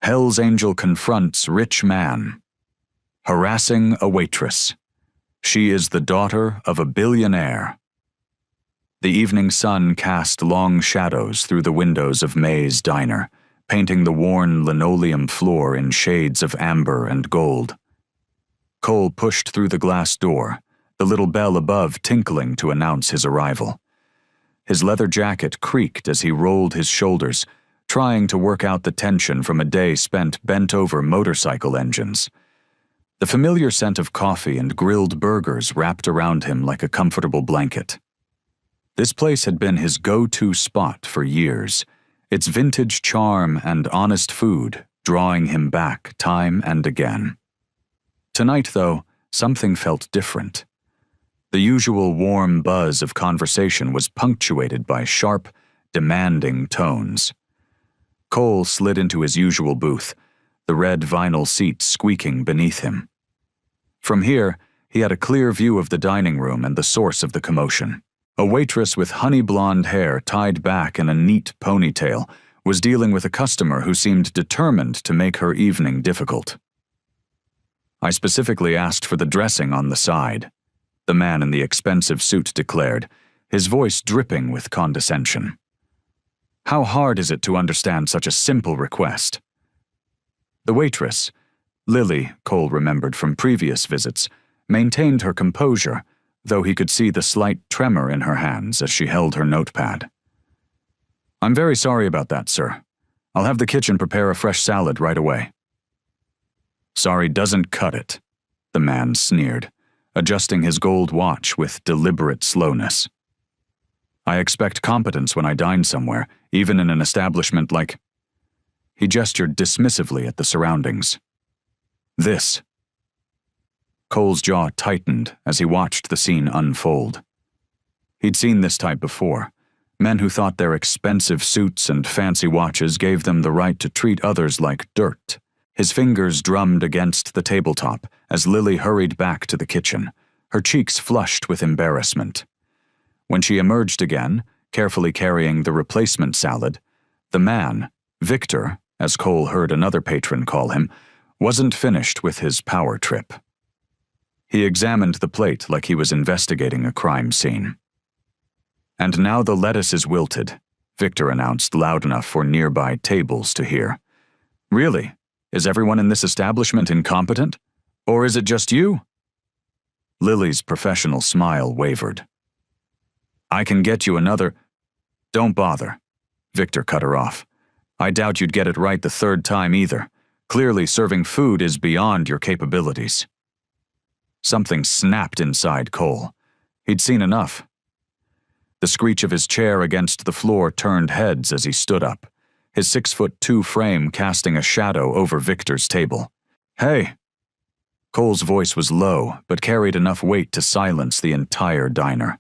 Hell's Angel confronts rich man. Harassing a waitress. She is the daughter of a billionaire. The evening sun cast long shadows through the windows of May's diner, painting the worn linoleum floor in shades of amber and gold. Cole pushed through the glass door, the little bell above tinkling to announce his arrival. His leather jacket creaked as he rolled his shoulders, trying to work out the tension from a day spent bent over motorcycle engines. The familiar scent of coffee and grilled burgers wrapped around him like a comfortable blanket. This place had been his go-to spot for years, its vintage charm and honest food drawing him back time and again. Tonight, though, something felt different. The usual warm buzz of conversation was punctuated by sharp, demanding tones. Cole slid into his usual booth, the red vinyl seat squeaking beneath him. From here, he had a clear view of the dining room and the source of the commotion. A waitress with honey-blonde hair tied back in a neat ponytail was dealing with a customer who seemed determined to make her evening difficult. "I specifically asked for the dressing on the side," the man in the expensive suit declared, his voice dripping with condescension. "How hard is it to understand such a simple request?" The waitress, Lily, Cole remembered from previous visits, maintained her composure, though he could see the slight tremor in her hands as she held her notepad. "I'm very sorry about that, sir. I'll have the kitchen prepare a fresh salad right away." "Sorry doesn't cut it," the man sneered, adjusting his gold watch with deliberate slowness. "I expect competence when I dine somewhere, even in an establishment like—" He gestured dismissively at the surroundings. "This." Cole's jaw tightened as he watched the scene unfold. He'd seen this type before, men who thought their expensive suits and fancy watches gave them the right to treat others like dirt. His fingers drummed against the tabletop as Lily hurried back to the kitchen, her cheeks flushed with embarrassment. When she emerged again, carefully carrying the replacement salad, the man, Victor, as Cole heard another patron call him, wasn't finished with his power trip. He examined the plate like he was investigating a crime scene. "And now the lettuce is wilted," Victor announced loud enough for nearby tables to hear. "Really? Is everyone in this establishment incompetent? Or is it just you?" Lily's professional smile wavered. "I can get you another—" "Don't bother," Victor cut her off. "I doubt you'd get it right the third time either. Clearly serving food is beyond your capabilities." Something snapped inside Cole. He'd seen enough. The screech of his chair against the floor turned heads as he stood up, his 6'2" frame casting a shadow over Victor's table. "Hey!" Cole's voice was low, but carried enough weight to silence the entire diner.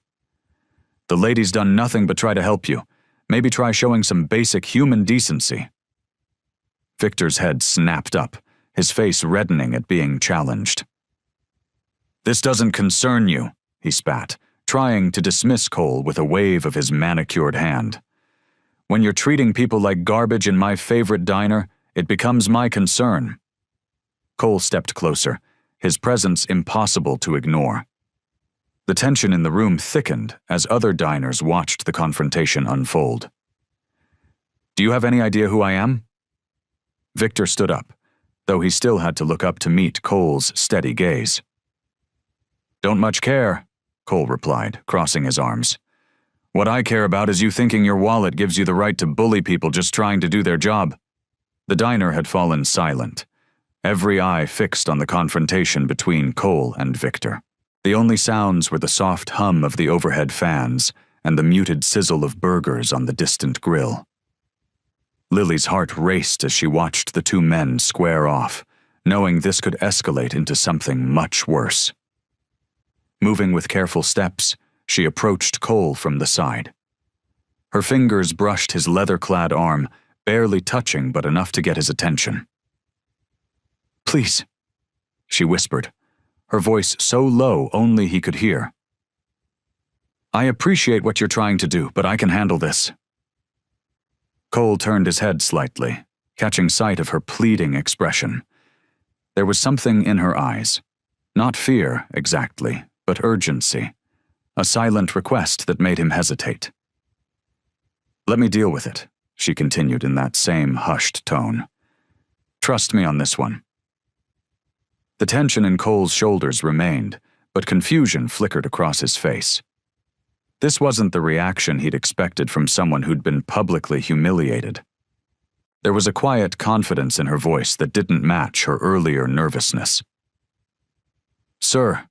"The lady's done nothing but try to help you. Maybe try showing some basic human decency." Victor's head snapped up, his face reddening at being challenged. "This doesn't concern you," he spat, trying to dismiss Cole with a wave of his manicured hand. "When you're treating people like garbage in my favorite diner, it becomes my concern." Cole stepped closer, his presence impossible to ignore. The tension in the room thickened as other diners watched the confrontation unfold. "Do you have any idea who I am?" Victor stood up, though he still had to look up to meet Cole's steady gaze. "Don't much care," Cole replied, crossing his arms. "What I care about is you thinking your wallet gives you the right to bully people just trying to do their job." The diner had fallen silent, every eye fixed on the confrontation between Cole and Victor. The only sounds were the soft hum of the overhead fans and the muted sizzle of burgers on the distant grill. Lily's heart raced as she watched the two men square off, knowing this could escalate into something much worse. Moving with careful steps, she approached Cole from the side. Her fingers brushed his leather-clad arm, barely touching but enough to get his attention. "Please," she whispered, her voice so low only he could hear. "I appreciate what you're trying to do, but I can handle this." Cole turned his head slightly, catching sight of her pleading expression. There was something in her eyes. Not fear, exactly, but urgency. A silent request that made him hesitate. "Let me deal with it," she continued in that same hushed tone. "Trust me on this one." The tension in Cole's shoulders remained, but confusion flickered across his face. This wasn't the reaction he'd expected from someone who'd been publicly humiliated. There was a quiet confidence in her voice that didn't match her earlier nervousness. "Sir,"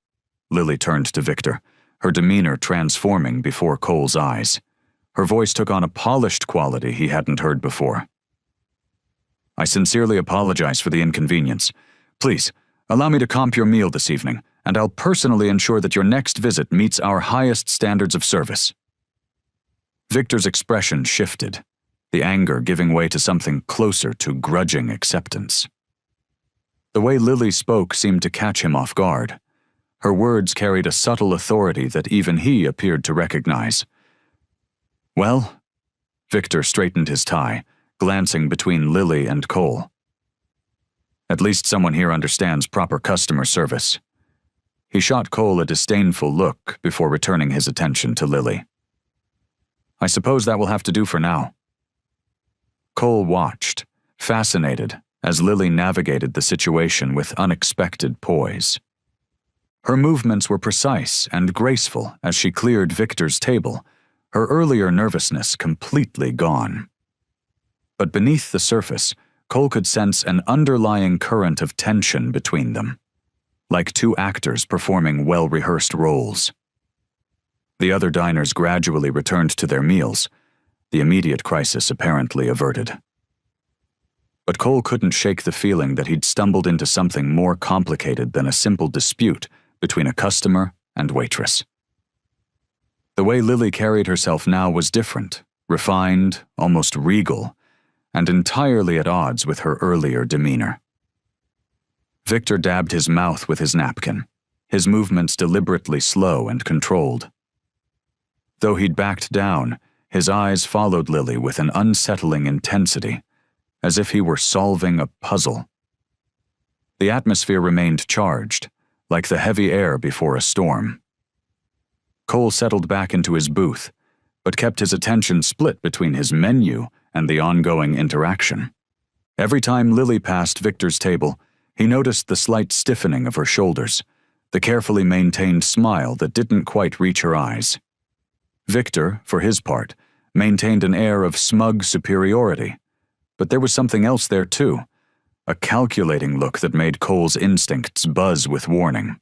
Lily turned to Victor, her demeanor transforming before Cole's eyes. Her voice took on a polished quality he hadn't heard before. "I sincerely apologize for the inconvenience. Please, allow me to comp your meal this evening, and I'll personally ensure that your next visit meets our highest standards of service." Victor's expression shifted, the anger giving way to something closer to grudging acceptance. The way Lily spoke seemed to catch him off guard. Her words carried a subtle authority that even he appeared to recognize. "Well?" Victor straightened his tie, glancing between Lily and Cole. "At least someone here understands proper customer service." He shot Cole a disdainful look before returning his attention to Lily. "I suppose that will have to do for now." Cole watched, fascinated, as Lily navigated the situation with unexpected poise. Her movements were precise and graceful as she cleared Victor's table, her earlier nervousness completely gone. But beneath the surface, Cole could sense an underlying current of tension between them, like two actors performing well-rehearsed roles. The other diners gradually returned to their meals, the immediate crisis apparently averted. But Cole couldn't shake the feeling that he'd stumbled into something more complicated than a simple dispute between a customer and waitress. The way Lily carried herself now was different, refined, almost regal, and entirely at odds with her earlier demeanor. Victor dabbed his mouth with his napkin, his movements deliberately slow and controlled. Though he'd backed down, his eyes followed Lily with an unsettling intensity, as if he were solving a puzzle. The atmosphere remained charged, like the heavy air before a storm. Cole settled back into his booth, but kept his attention split between his menu and the ongoing interaction. Every time Lily passed Victor's table, he noticed the slight stiffening of her shoulders, the carefully maintained smile that didn't quite reach her eyes. Victor, for his part, maintained an air of smug superiority, but there was something else there too, a calculating look that made Cole's instincts buzz with warning.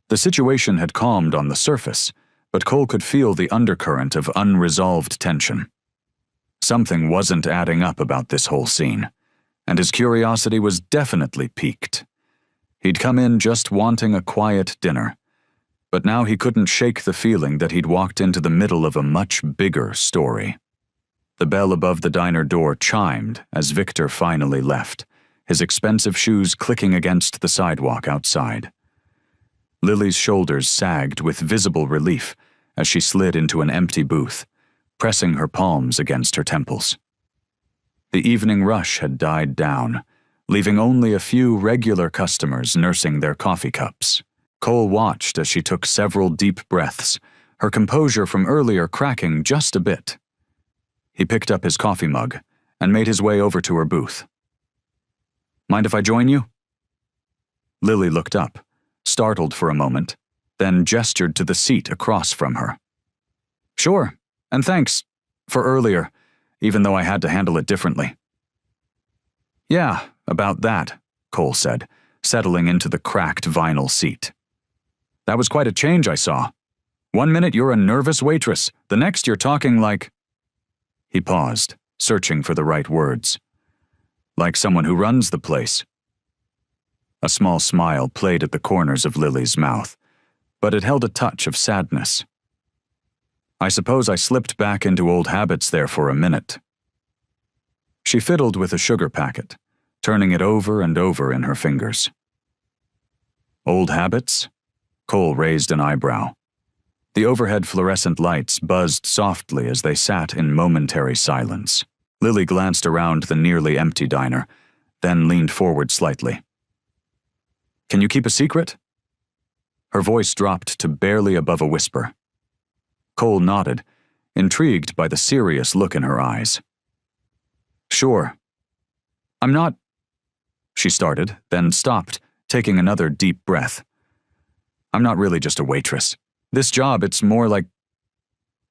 The situation had calmed on the surface, but Cole could feel the undercurrent of unresolved tension. Something wasn't adding up about this whole scene, and his curiosity was definitely piqued. He'd come in just wanting a quiet dinner, but now he couldn't shake the feeling that he'd walked into the middle of a much bigger story. The bell above the diner door chimed as Victor finally left, his expensive shoes clicking against the sidewalk outside. Lily's shoulders sagged with visible relief as she slid into an empty booth, pressing her palms against her temples. The evening rush had died down, leaving only a few regular customers nursing their coffee cups. Cole watched as she took several deep breaths, her composure from earlier cracking just a bit. He picked up his coffee mug and made his way over to her booth. "Mind if I join you?" Lily looked up, startled for a moment, then gestured to the seat across from her. "Sure, and thanks for earlier, even though I had to handle it differently." "Yeah, about that," Cole said, settling into the cracked vinyl seat. "That was quite a change I saw. One minute you're a nervous waitress, the next you're talking like—" He paused, searching for the right words. "Like someone who runs the place." A small smile played at the corners of Lily's mouth, but it held a touch of sadness. "I suppose I slipped back into old habits there for a minute." She fiddled with a sugar packet, turning it over and over in her fingers. "Old habits?" Cole raised an eyebrow. The overhead fluorescent lights buzzed softly as they sat in momentary silence. Lily glanced around the nearly empty diner, then leaned forward slightly. "Can you keep a secret?" Her voice dropped to barely above a whisper. Cole nodded, intrigued by the serious look in her eyes. "Sure. I'm not—" she started, then stopped, taking another deep breath. "I'm not really just a waitress. This job, it's more like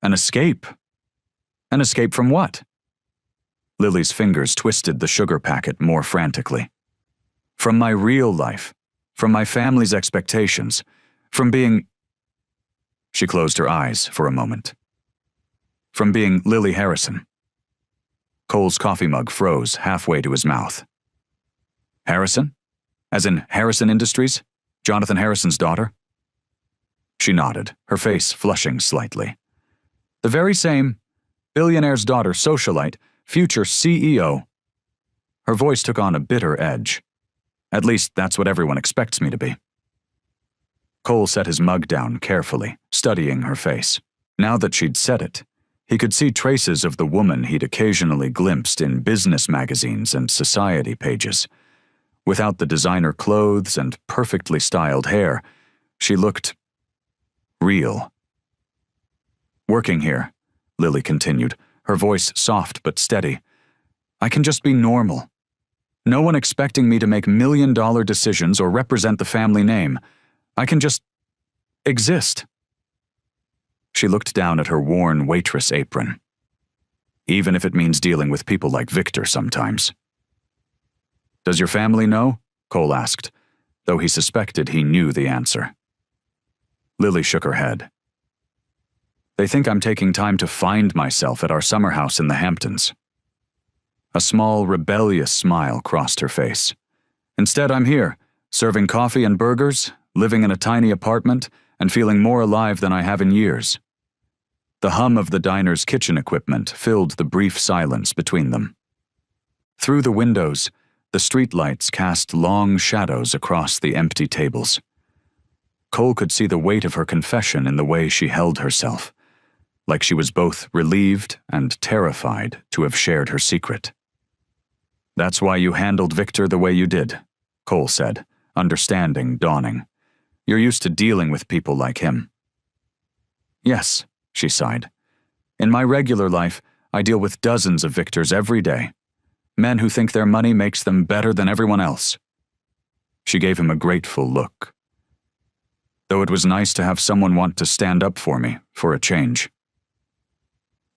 an escape." "An escape from what?" Lily's fingers twisted the sugar packet more frantically. "From my real life, from my family's expectations, from being—" She closed her eyes for a moment. "From being Lily Harrison." Cole's coffee mug froze halfway to his mouth. "Harrison? As in Harrison Industries? Jonathan Harrison's daughter?" She nodded, her face flushing slightly. "The very same. Billionaire's daughter, socialite, future CEO." Her voice took on a bitter edge. "At least that's what everyone expects me to be." Cole set his mug down carefully, studying her face. Now that she'd said it, he could see traces of the woman he'd occasionally glimpsed in business magazines and society pages. Without the designer clothes and perfectly styled hair, she looked real. "Working here," Lily continued, her voice soft but steady, "I can just be normal. No one expecting me to make million-dollar decisions or represent the family name. I can just exist." She looked down at her worn waitress apron. "Even if it means dealing with people like Victor sometimes." "Does your family know?" Cole asked, though he suspected he knew the answer. Lily shook her head. "They think I'm taking time to find myself at our summer house in the Hamptons." A small, rebellious smile crossed her face. "Instead, I'm here, serving coffee and burgers, living in a tiny apartment, and feeling more alive than I have in years." The hum of the diner's kitchen equipment filled the brief silence between them. Through the windows, the streetlights cast long shadows across the empty tables. Cole could see the weight of her confession in the way she held herself, like she was both relieved and terrified to have shared her secret. "That's why you handled Victor the way you did," Cole said, understanding dawning. "You're used to dealing with people like him." "Yes," she sighed. "In my regular life, I deal with dozens of Victors every day. Men who think their money makes them better than everyone else." She gave him a grateful look. "Though it was nice to have someone want to stand up for me, for a change."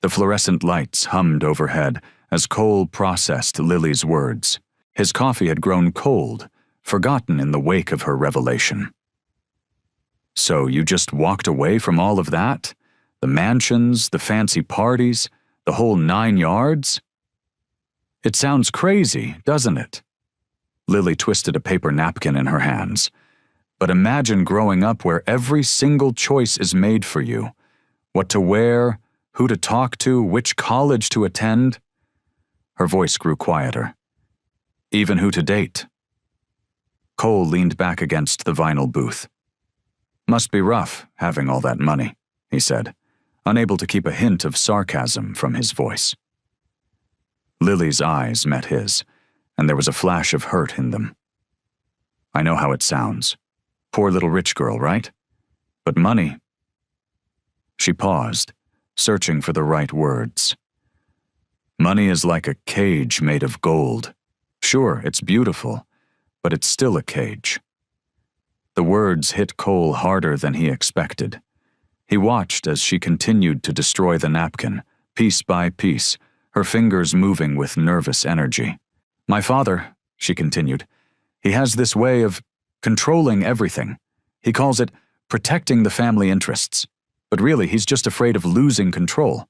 The fluorescent lights hummed overhead as Cole processed Lily's words. His coffee had grown cold, forgotten in the wake of her revelation. "So you just walked away from all of that? The mansions, the fancy parties, the whole 9 yards? It sounds crazy, doesn't it?" Lily twisted a paper napkin in her hands. "But imagine growing up where every single choice is made for you. What to wear, who to talk to, which college to attend." Her voice grew quieter. "Even who to date." Cole leaned back against the vinyl booth. "Must be rough, having all that money," he said, unable to keep a hint of sarcasm from his voice. Lily's eyes met his, and there was a flash of hurt in them. "I know how it sounds. Poor little rich girl, right? But money—" She paused, searching for the right words. "Money is like a cage made of gold. Sure, it's beautiful, but it's still a cage." The words hit Cole harder than he expected. He watched as she continued to destroy the napkin, piece by piece, her fingers moving with nervous energy. "My father," she continued, "he has this way of controlling everything. He calls it protecting the family interests. But really, he's just afraid of losing control.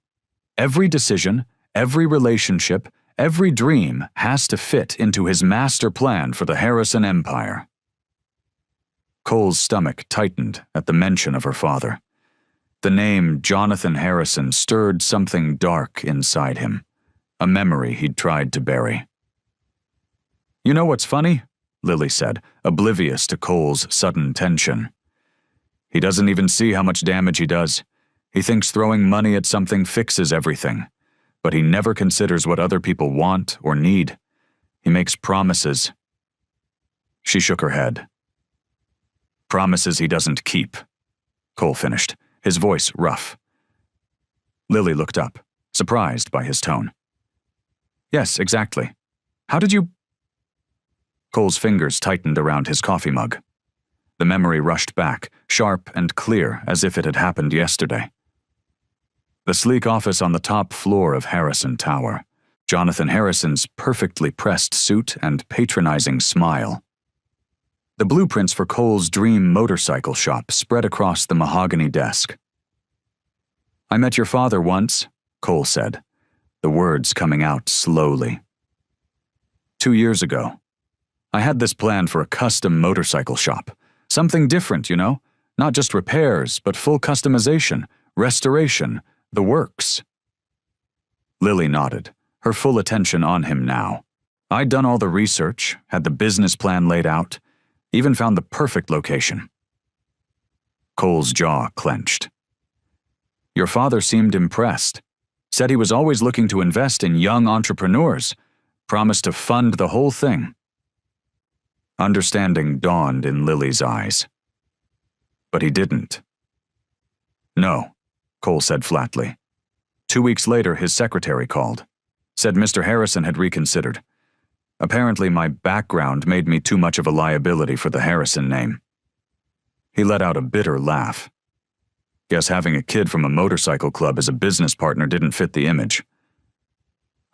Every decision, every relationship, every dream has to fit into his master plan for the Harrison empire." Cole's stomach tightened at the mention of her father. The name Jonathan Harrison stirred something dark inside him, a memory he'd tried to bury. "You know what's funny?" Lily said, oblivious to Cole's sudden tension. "He doesn't even see how much damage he does. He thinks throwing money at something fixes everything. but he never considers what other people want or need. He makes promises. She shook her head. Promises he doesn't keep, Cole finished, his voice rough. Lily looked up, surprised by his tone. Yes, exactly. How did you… Cole's fingers tightened around his coffee mug. The memory rushed back, sharp and clear, as if it had happened yesterday. The sleek office on the top floor of Harrison Tower. Jonathan Harrison's perfectly pressed suit and patronizing smile. The blueprints for Cole's dream motorcycle shop spread across the mahogany desk. I met your father once, Cole said, the words coming out slowly. 2 years ago. I had this plan for a custom motorcycle shop. Something different, you know? Not just repairs, but full customization, restoration, the works. Lily nodded, her full attention on him now. I'd done all the research, had the business plan laid out, even found the perfect location. Cole's jaw clenched. Your father seemed impressed. Said he was always looking to invest in young entrepreneurs, promised to fund the whole thing. Understanding dawned in Lily's eyes. But he didn't. No, Cole said flatly. 2 weeks later, his secretary called. Said Mr. Harrison had reconsidered. Apparently, my background made me too much of a liability for the Harrison name. He let out a bitter laugh. Guess having a kid from a motorcycle club as a business partner didn't fit the image.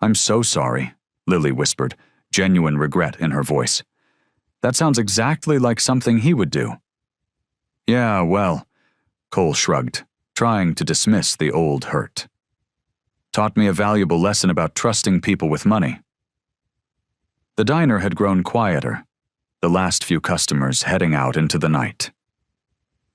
I'm so sorry, Lily whispered, genuine regret in her voice. That sounds exactly like something he would do. Yeah, well, Cole shrugged, trying to dismiss the old hurt. Taught me a valuable lesson about trusting people with money. The diner had grown quieter, the last few customers heading out into the night.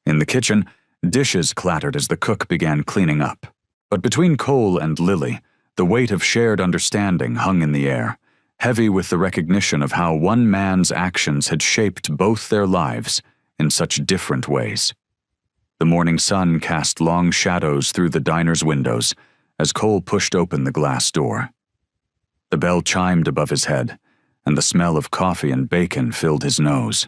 In the kitchen, dishes clattered as the cook began cleaning up. But between Cole and Lily, the weight of shared understanding hung in the air, heavy with the recognition of how one man's actions had shaped both their lives in such different ways. The morning sun cast long shadows through the diner's windows as Cole pushed open the glass door. The bell chimed above his head, and the smell of coffee and bacon filled his nose.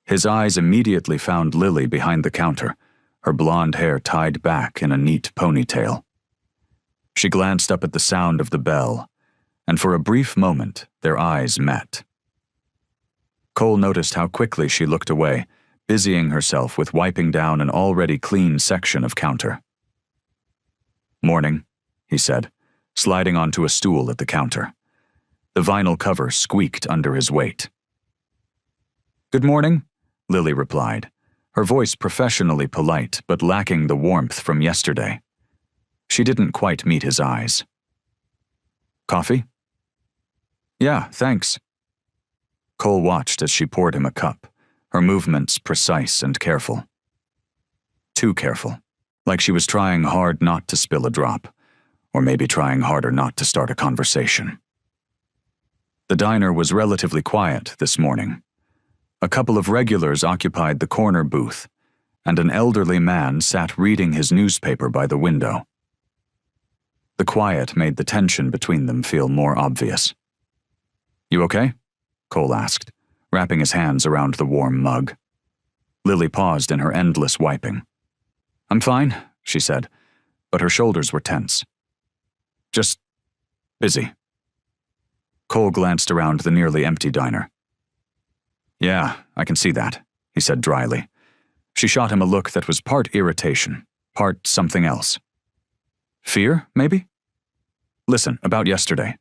His eyes immediately found Lily behind the counter, her blonde hair tied back in a neat ponytail. She glanced up at the sound of the bell, and for a brief moment their eyes met. Cole noticed how quickly she looked away, busying herself with wiping down an already clean section of counter. Morning, he said, sliding onto a stool at the counter. The vinyl cover squeaked under his weight. Good morning, Lily replied, her voice professionally polite but lacking the warmth from yesterday. She didn't quite meet his eyes. Coffee? Yeah, thanks. Cole watched as she poured him a cup, her movements precise and careful. Too careful, like she was trying hard not to spill a drop, or maybe trying harder not to start a conversation. The diner was relatively quiet this morning. A couple of regulars occupied the corner booth, and an elderly man sat reading his newspaper by the window. The quiet made the tension between them feel more obvious. You okay? Cole asked, wrapping his hands around the warm mug. Lily paused in her endless wiping. I'm fine, she said, but her shoulders were tense. Just busy. Cole glanced around the nearly empty diner. Yeah, I can see that, he said dryly. She shot him a look that was part irritation, part something else. Fear, maybe? Listen, about yesterday.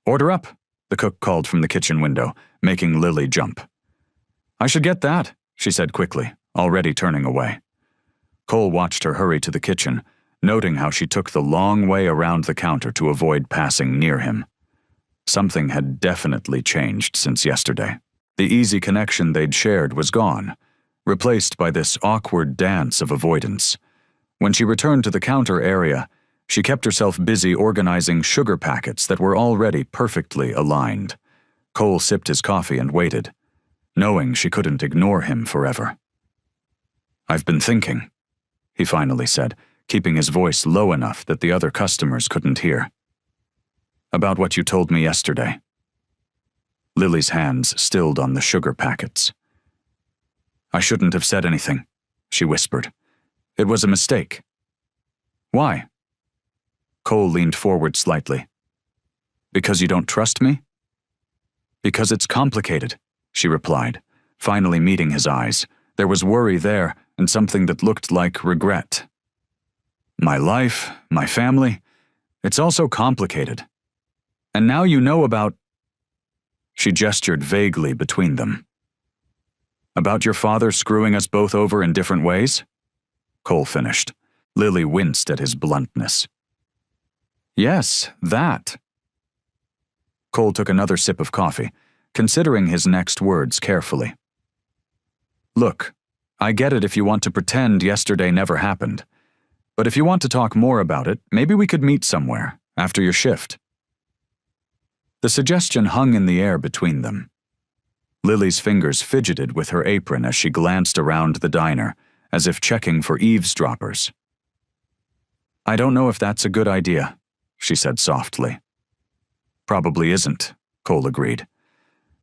Order up, the cook called from the kitchen window, making Lily jump. I should get that, she said quickly, already turning away. Cole watched her hurry to the kitchen, noting how she took the long way around the counter to avoid passing near him. Something had definitely changed since yesterday. The easy connection they'd shared was gone, replaced by this awkward dance of avoidance. When she returned to the counter area, she kept herself busy organizing sugar packets that were already perfectly aligned. Cole sipped his coffee and waited, knowing she couldn't ignore him forever. I've been thinking, he finally said, keeping his voice low enough that the other customers couldn't hear. About what you told me yesterday. Lily's hands stilled on the sugar packets. I shouldn't have said anything, she whispered. It was a mistake. Why? Cole leaned forward slightly. Because you don't trust me? Because it's complicated, she replied, finally meeting his eyes. There was worry there, and something that looked like regret. My life, my family, it's all so complicated. And now you know about... She gestured vaguely between them. About your father screwing us both over in different ways? Cole finished. Lily winced at his bluntness. Yes, that. Cole took another sip of coffee, considering his next words carefully. Look, I get it if you want to pretend yesterday never happened. But if you want to talk more about it, maybe we could meet somewhere, after your shift. The suggestion hung in the air between them. Lily's fingers fidgeted with her apron as she glanced around the diner, as if checking for eavesdroppers. I don't know if that's a good idea, she said softly. Probably isn't, Cole agreed.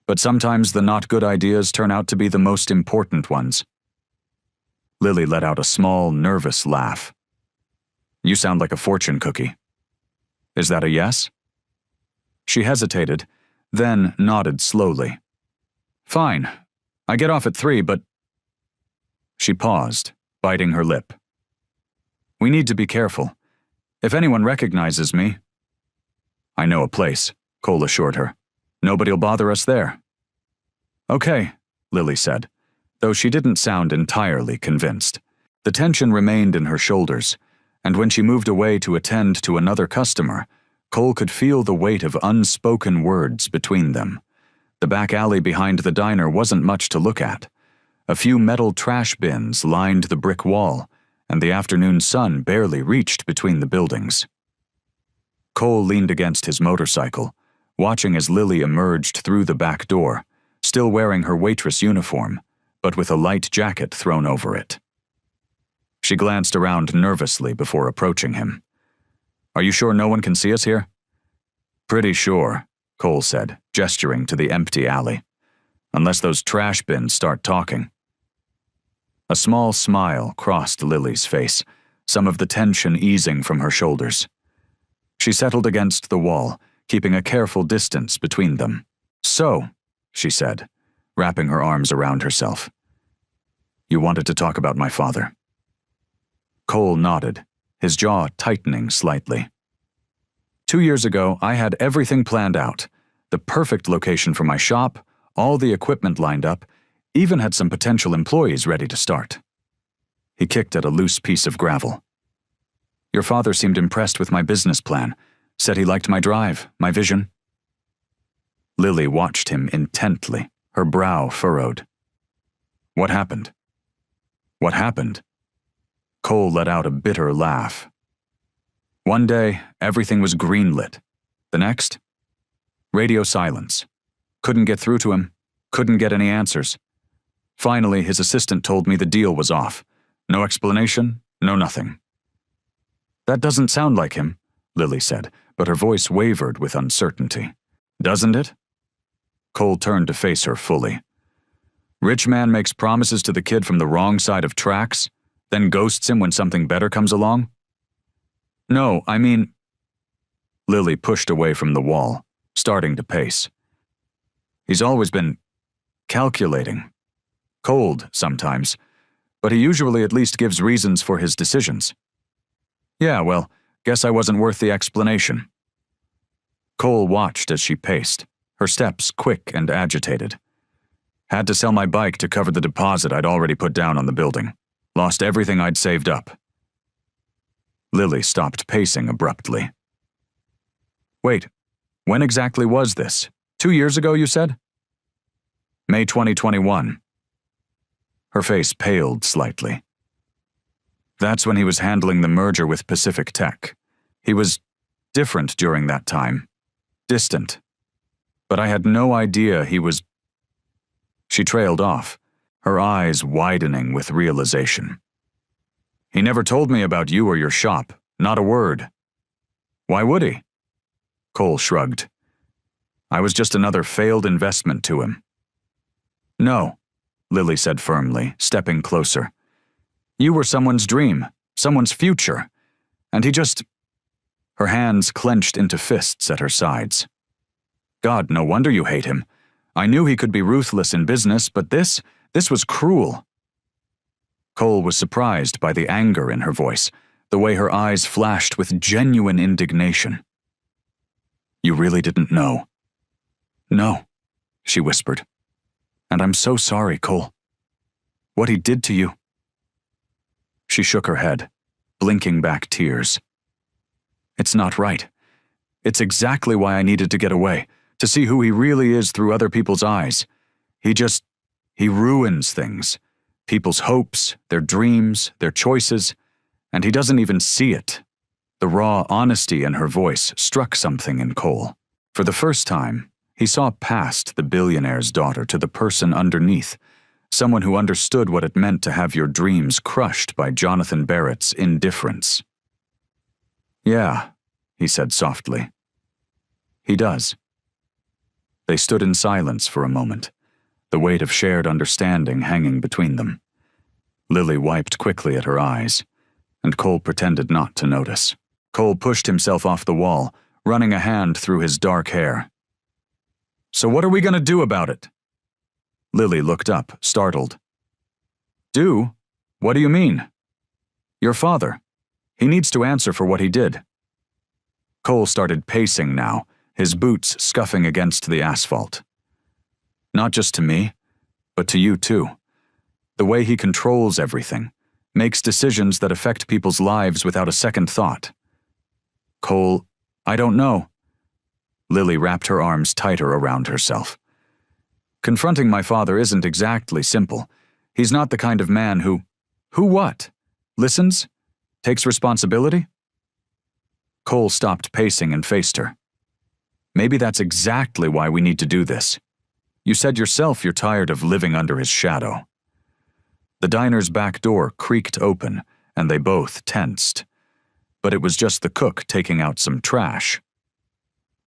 But sometimes the not good ideas turn out to be the most important ones. Lily let out a small, nervous laugh. You sound like a fortune cookie. Is that a yes? She hesitated, then nodded slowly. Fine. I get off at 3, but... She paused, biting her lip. We need to be careful. If anyone recognizes me... I know a place, Cole assured her. Nobody'll bother us there. Okay, Lily said, though she didn't sound entirely convinced. The tension remained in her shoulders, and when she moved away to attend to another customer, Cole could feel the weight of unspoken words between them. The back alley behind the diner wasn't much to look at. A few metal trash bins lined the brick wall, and the afternoon sun barely reached between the buildings. Cole leaned against his motorcycle, watching as Lily emerged through the back door, still wearing her waitress uniform, but with a light jacket thrown over it. She glanced around nervously before approaching him. Are you sure no one can see us here? Pretty sure, Cole said, gesturing to the empty alley. Unless those trash bins start talking. A small smile crossed Lily's face, some of the tension easing from her shoulders. She settled against the wall, keeping a careful distance between them. So, she said, wrapping her arms around herself. You wanted to talk about my father. Cole nodded, his jaw tightening slightly. 2 years ago, I had everything planned out. The perfect location for my shop, all the equipment lined up, even had some potential employees ready to start. He kicked at a loose piece of gravel. Your father seemed impressed with my business plan, said he liked my drive, my vision. Lily watched him intently, her brow furrowed. What happened? What happened? Cole let out a bitter laugh. One day, everything was greenlit. The next? Radio silence. Couldn't get through to him, couldn't get any answers. Finally, his assistant told me the deal was off. No explanation, no nothing. That doesn't sound like him, Lily said, but her voice wavered with uncertainty. Doesn't it? Cole turned to face her fully. Rich man makes promises to the kid from the wrong side of tracks, then ghosts him when something better comes along? No, I mean... Lily pushed away from the wall, starting to pace. He's always been calculating. Cold, sometimes, but he usually at least gives reasons for his decisions. Yeah, well, guess I wasn't worth the explanation. Cole watched as she paced, her steps quick and agitated. Had to sell my bike to cover the deposit I'd already put down on the building. Lost everything I'd saved up. Lily stopped pacing abruptly. Wait, when exactly was this? 2 years ago, you said? May 2021. Her face paled slightly. That's when he was handling the merger with Pacific Tech. He was different during that time. Distant. But I had no idea he was... She trailed off, her eyes widening with realization. He never told me about you or your shop, not a word. Why would he? Cole shrugged. I was just another failed investment to him. No, Lily said firmly, stepping closer. You were someone's dream, someone's future, and he just... Her hands clenched into fists at her sides. God, no wonder you hate him. I knew he could be ruthless in business, but this was cruel. Cole was surprised by the anger in her voice, the way her eyes flashed with genuine indignation. You really didn't know? No, she whispered. And I'm so sorry, Cole. What he did to you. She shook her head, blinking back tears. It's not right. It's exactly why I needed to get away, to see who he really is through other people's eyes. He ruins things. People's hopes, their dreams, their choices, and he doesn't even see it. The raw honesty in her voice struck something in Cole. For the first time, he saw past the billionaire's daughter to the person underneath, someone who understood what it meant to have your dreams crushed by Jonathan Barrett's indifference. Yeah, he said softly. He does. They stood in silence for a moment, the weight of shared understanding hanging between them. Lily wiped quickly at her eyes, and Cole pretended not to notice. Cole pushed himself off the wall, running a hand through his dark hair. So what are we going to do about it? Lily looked up, startled. Do? What do you mean? Your father. He needs to answer for what he did. Cole started pacing now, his boots scuffing against the asphalt. Not just to me, but to you too. The way he controls everything, makes decisions that affect people's lives without a second thought. Cole, I don't know. Lily wrapped her arms tighter around herself. Confronting my father isn't exactly simple. He's not the kind of man who what? Listens? Takes responsibility? Cole stopped pacing and faced her. Maybe that's exactly why we need to do this. You said yourself you're tired of living under his shadow. The diner's back door creaked open, and they both tensed. But it was just the cook taking out some trash.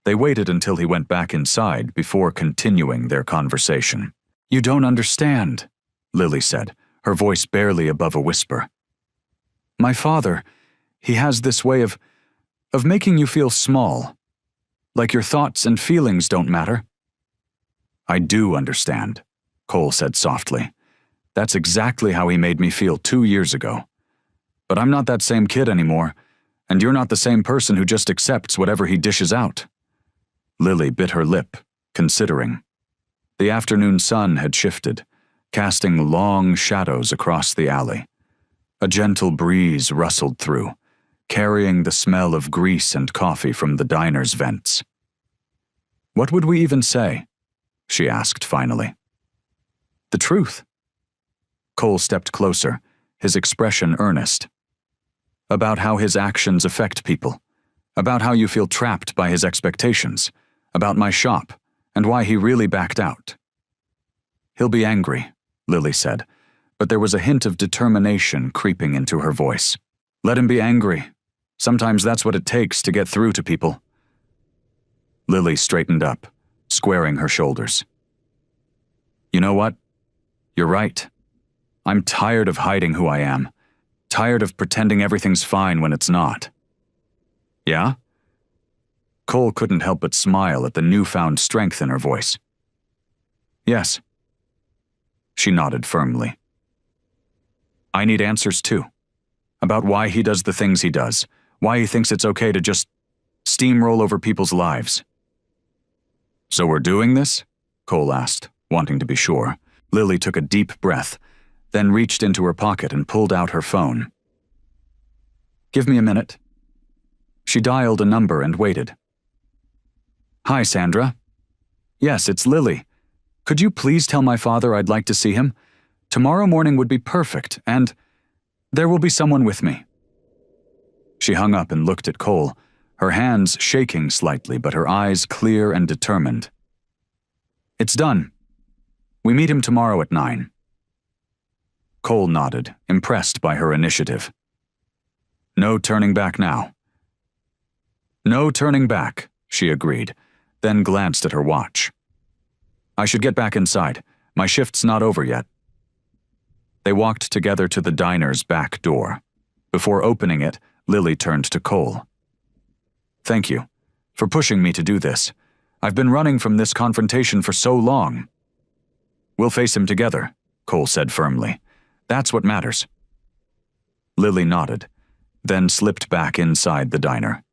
They waited until he went back inside before continuing their conversation. You don't understand, Lily said, her voice barely above a whisper. My father, he has this way of making you feel small, like your thoughts and feelings don't matter. I do understand, Cole said softly. That's exactly how he made me feel 2 years ago. But I'm not that same kid anymore, and you're not the same person who just accepts whatever he dishes out. Lily bit her lip, considering. The afternoon sun had shifted, casting long shadows across the alley. A gentle breeze rustled through, carrying the smell of grease and coffee from the diner's vents. What would we even say? She asked finally. The truth. Cole stepped closer, his expression earnest. About how his actions affect people, about how you feel trapped by his expectations, about my shop, and why he really backed out. He'll be angry, Lily said, but there was a hint of determination creeping into her voice. Let him be angry. Sometimes that's what it takes to get through to people. Lily straightened up, squaring her shoulders. You know what? You're right. I'm tired of hiding who I am. Tired of pretending everything's fine when it's not. Yeah? Cole couldn't help but smile at the newfound strength in her voice. Yes. She nodded firmly. I need answers too. About why he does the things he does. Why he thinks it's okay to just steamroll over people's lives. So we're doing this? Cole asked, wanting to be sure. Lily took a deep breath, then reached into her pocket and pulled out her phone. Give me a minute. She dialed a number and waited. Hi, Sandra. Yes, it's Lily. Could you please tell my father I'd like to see him? Tomorrow morning would be perfect, and there will be someone with me. She hung up and looked at Cole, her hands shaking slightly but her eyes clear and determined. It's done. We meet him tomorrow at 9. Cole nodded, impressed by her initiative. No turning back now. No turning back, she agreed, then glanced at her watch. I should get back inside. My shift's not over yet. They walked together to the diner's back door. Before opening it, Lily turned to Cole. Thank you for pushing me to do this. I've been running from this confrontation for so long. We'll face him together, Cole said firmly. That's what matters. Lily nodded, then slipped back inside the diner.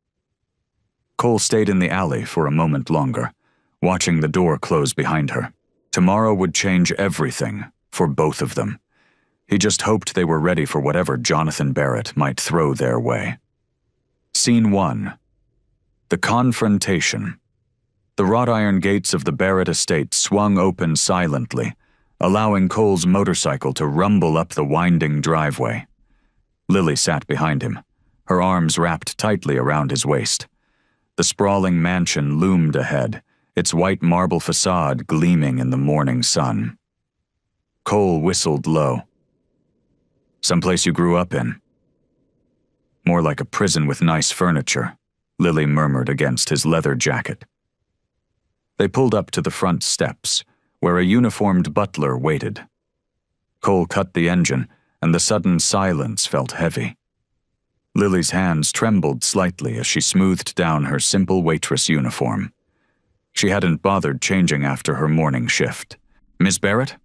Cole stayed in the alley for a moment longer, watching the door close behind her. Tomorrow would change everything for both of them. He just hoped they were ready for whatever Jonathan Barrett might throw their way. Scene 1. The confrontation. The wrought iron gates of the Barrett estate swung open silently, allowing Cole's motorcycle to rumble up the winding driveway. Lily sat behind him, her arms wrapped tightly around his waist. The sprawling mansion loomed ahead, its white marble facade gleaming in the morning sun. Cole whistled low. Someplace you grew up in. More like a prison with nice furniture, Lily murmured against his leather jacket. They pulled up to the front steps, where a uniformed butler waited. Cole cut the engine, and the sudden silence felt heavy. Lily's hands trembled slightly as she smoothed down her simple waitress uniform. She hadn't bothered changing after her morning shift. Miss Barrett?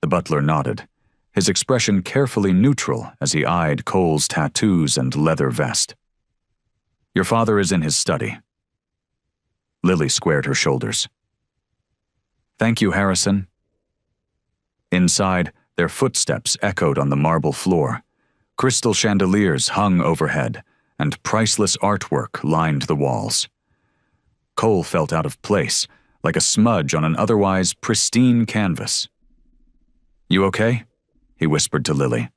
The butler nodded, his expression carefully neutral as he eyed Cole's tattoos and leather vest. Your father is in his study. Lily squared her shoulders. Thank you, Harrison. Inside, their footsteps echoed on the marble floor. Crystal chandeliers hung overhead, and priceless artwork lined the walls. Cole felt out of place, like a smudge on an otherwise pristine canvas. You okay? He whispered to Lily.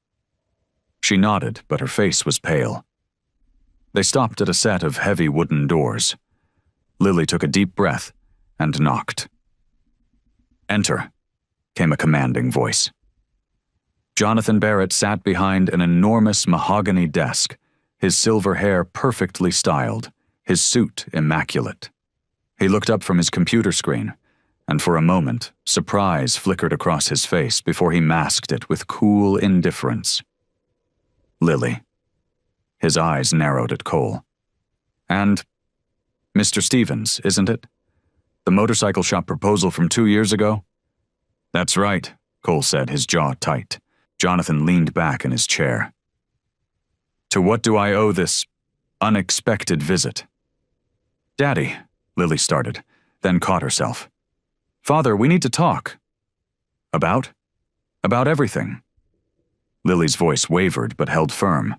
She nodded, but her face was pale. They stopped at a set of heavy wooden doors. Lily took a deep breath and knocked. Enter, came a commanding voice. Jonathan Barrett sat behind an enormous mahogany desk, his silver hair perfectly styled, his suit immaculate. He looked up from his computer screen, and for a moment, surprise flickered across his face before he masked it with cool indifference. Lily. His eyes narrowed at Cole. And Mr. Stevens, isn't it? The motorcycle shop proposal from 2 years ago? That's right, Cole said, his jaw tight. Jonathan leaned back in his chair. To what do I owe this unexpected visit? Daddy, Lily started, then caught herself. Father, we need to talk. About? About everything. Lily's voice wavered but held firm.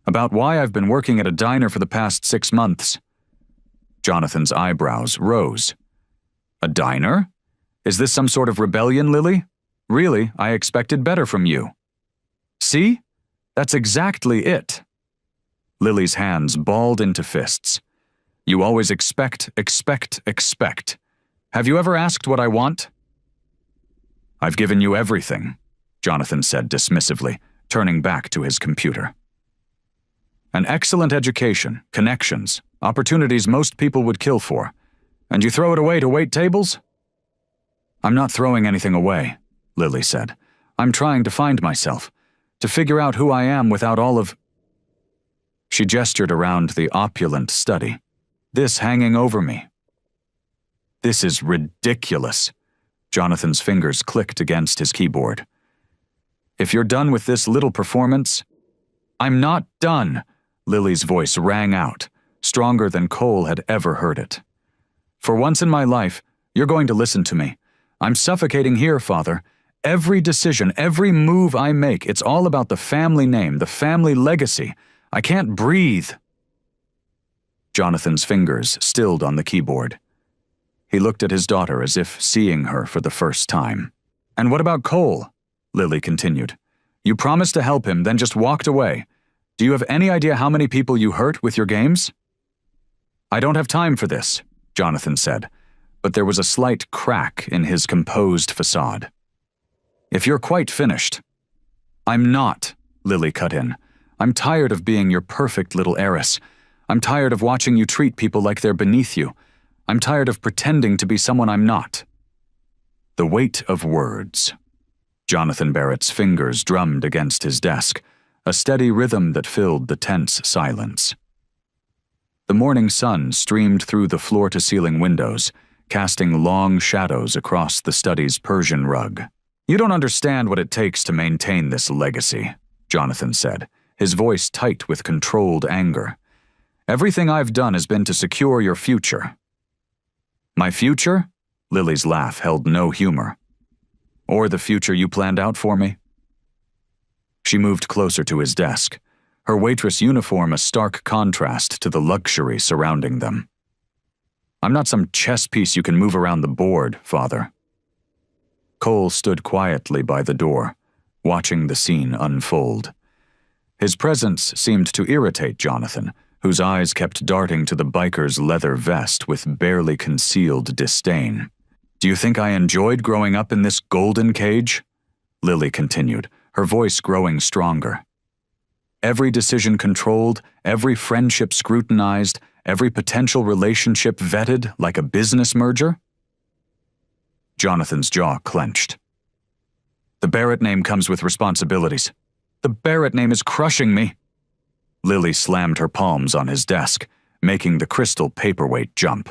About why I've been working at a diner for the past 6 months. Jonathan's eyebrows rose. A diner? Is this some sort of rebellion, Lily? Really, I expected better from you. See? That's exactly it. Lily's hands balled into fists. You always expect. Have you ever asked what I want? I've given you everything, Jonathan said dismissively, turning back to his computer. An excellent education, connections, opportunities most people would kill for, and you throw it away to wait tables? I'm not throwing anything away, Lily said. I'm trying to find myself, to figure out who I am without all of... She gestured around the opulent study. This hanging over me. This is ridiculous. Jonathan's fingers clicked against his keyboard. If you're done with this little performance... I'm not done, Lily's voice rang out, stronger than Cole had ever heard it. For once in my life, you're going to listen to me. I'm suffocating here, Father. Every decision, every move I make, it's all about the family name, the family legacy. I can't breathe. Jonathan's fingers stilled on the keyboard. He looked at his daughter as if seeing her for the first time. And what about Cole? Lily continued. You promised to help him, then just walked away. Do you have any idea how many people you hurt with your games? I don't have time for this, Jonathan said, but there was a slight crack in his composed facade. If you're quite finished. I'm not, Lily cut in. I'm tired of being your perfect little heiress. I'm tired of watching you treat people like they're beneath you. I'm tired of pretending to be someone I'm not." The weight of words. Jonathan Barrett's fingers drummed against his desk, a steady rhythm that filled the tense silence. The morning sun streamed through the floor-to-ceiling windows, casting long shadows across the study's Persian rug. "You don't understand what it takes to maintain this legacy," Jonathan said, his voice tight with controlled anger. "Everything I've done has been to secure your future." "My future?" Lily's laugh held no humor. "Or the future you planned out for me?" She moved closer to his desk, her waitress uniform a stark contrast to the luxury surrounding them. "I'm not some chess piece you can move around the board, Father." Cole stood quietly by the door, watching the scene unfold. His presence seemed to irritate Jonathan, whose eyes kept darting to the biker's leather vest with barely concealed disdain. "Do you think I enjoyed growing up in this golden cage?" Lily continued, her voice growing stronger. "Every decision controlled, every friendship scrutinized, every potential relationship vetted like a business merger?" Jonathan's jaw clenched. "The Barrett name comes with responsibilities. The Barrett name is crushing me." Lily slammed her palms on his desk, making the crystal paperweight jump.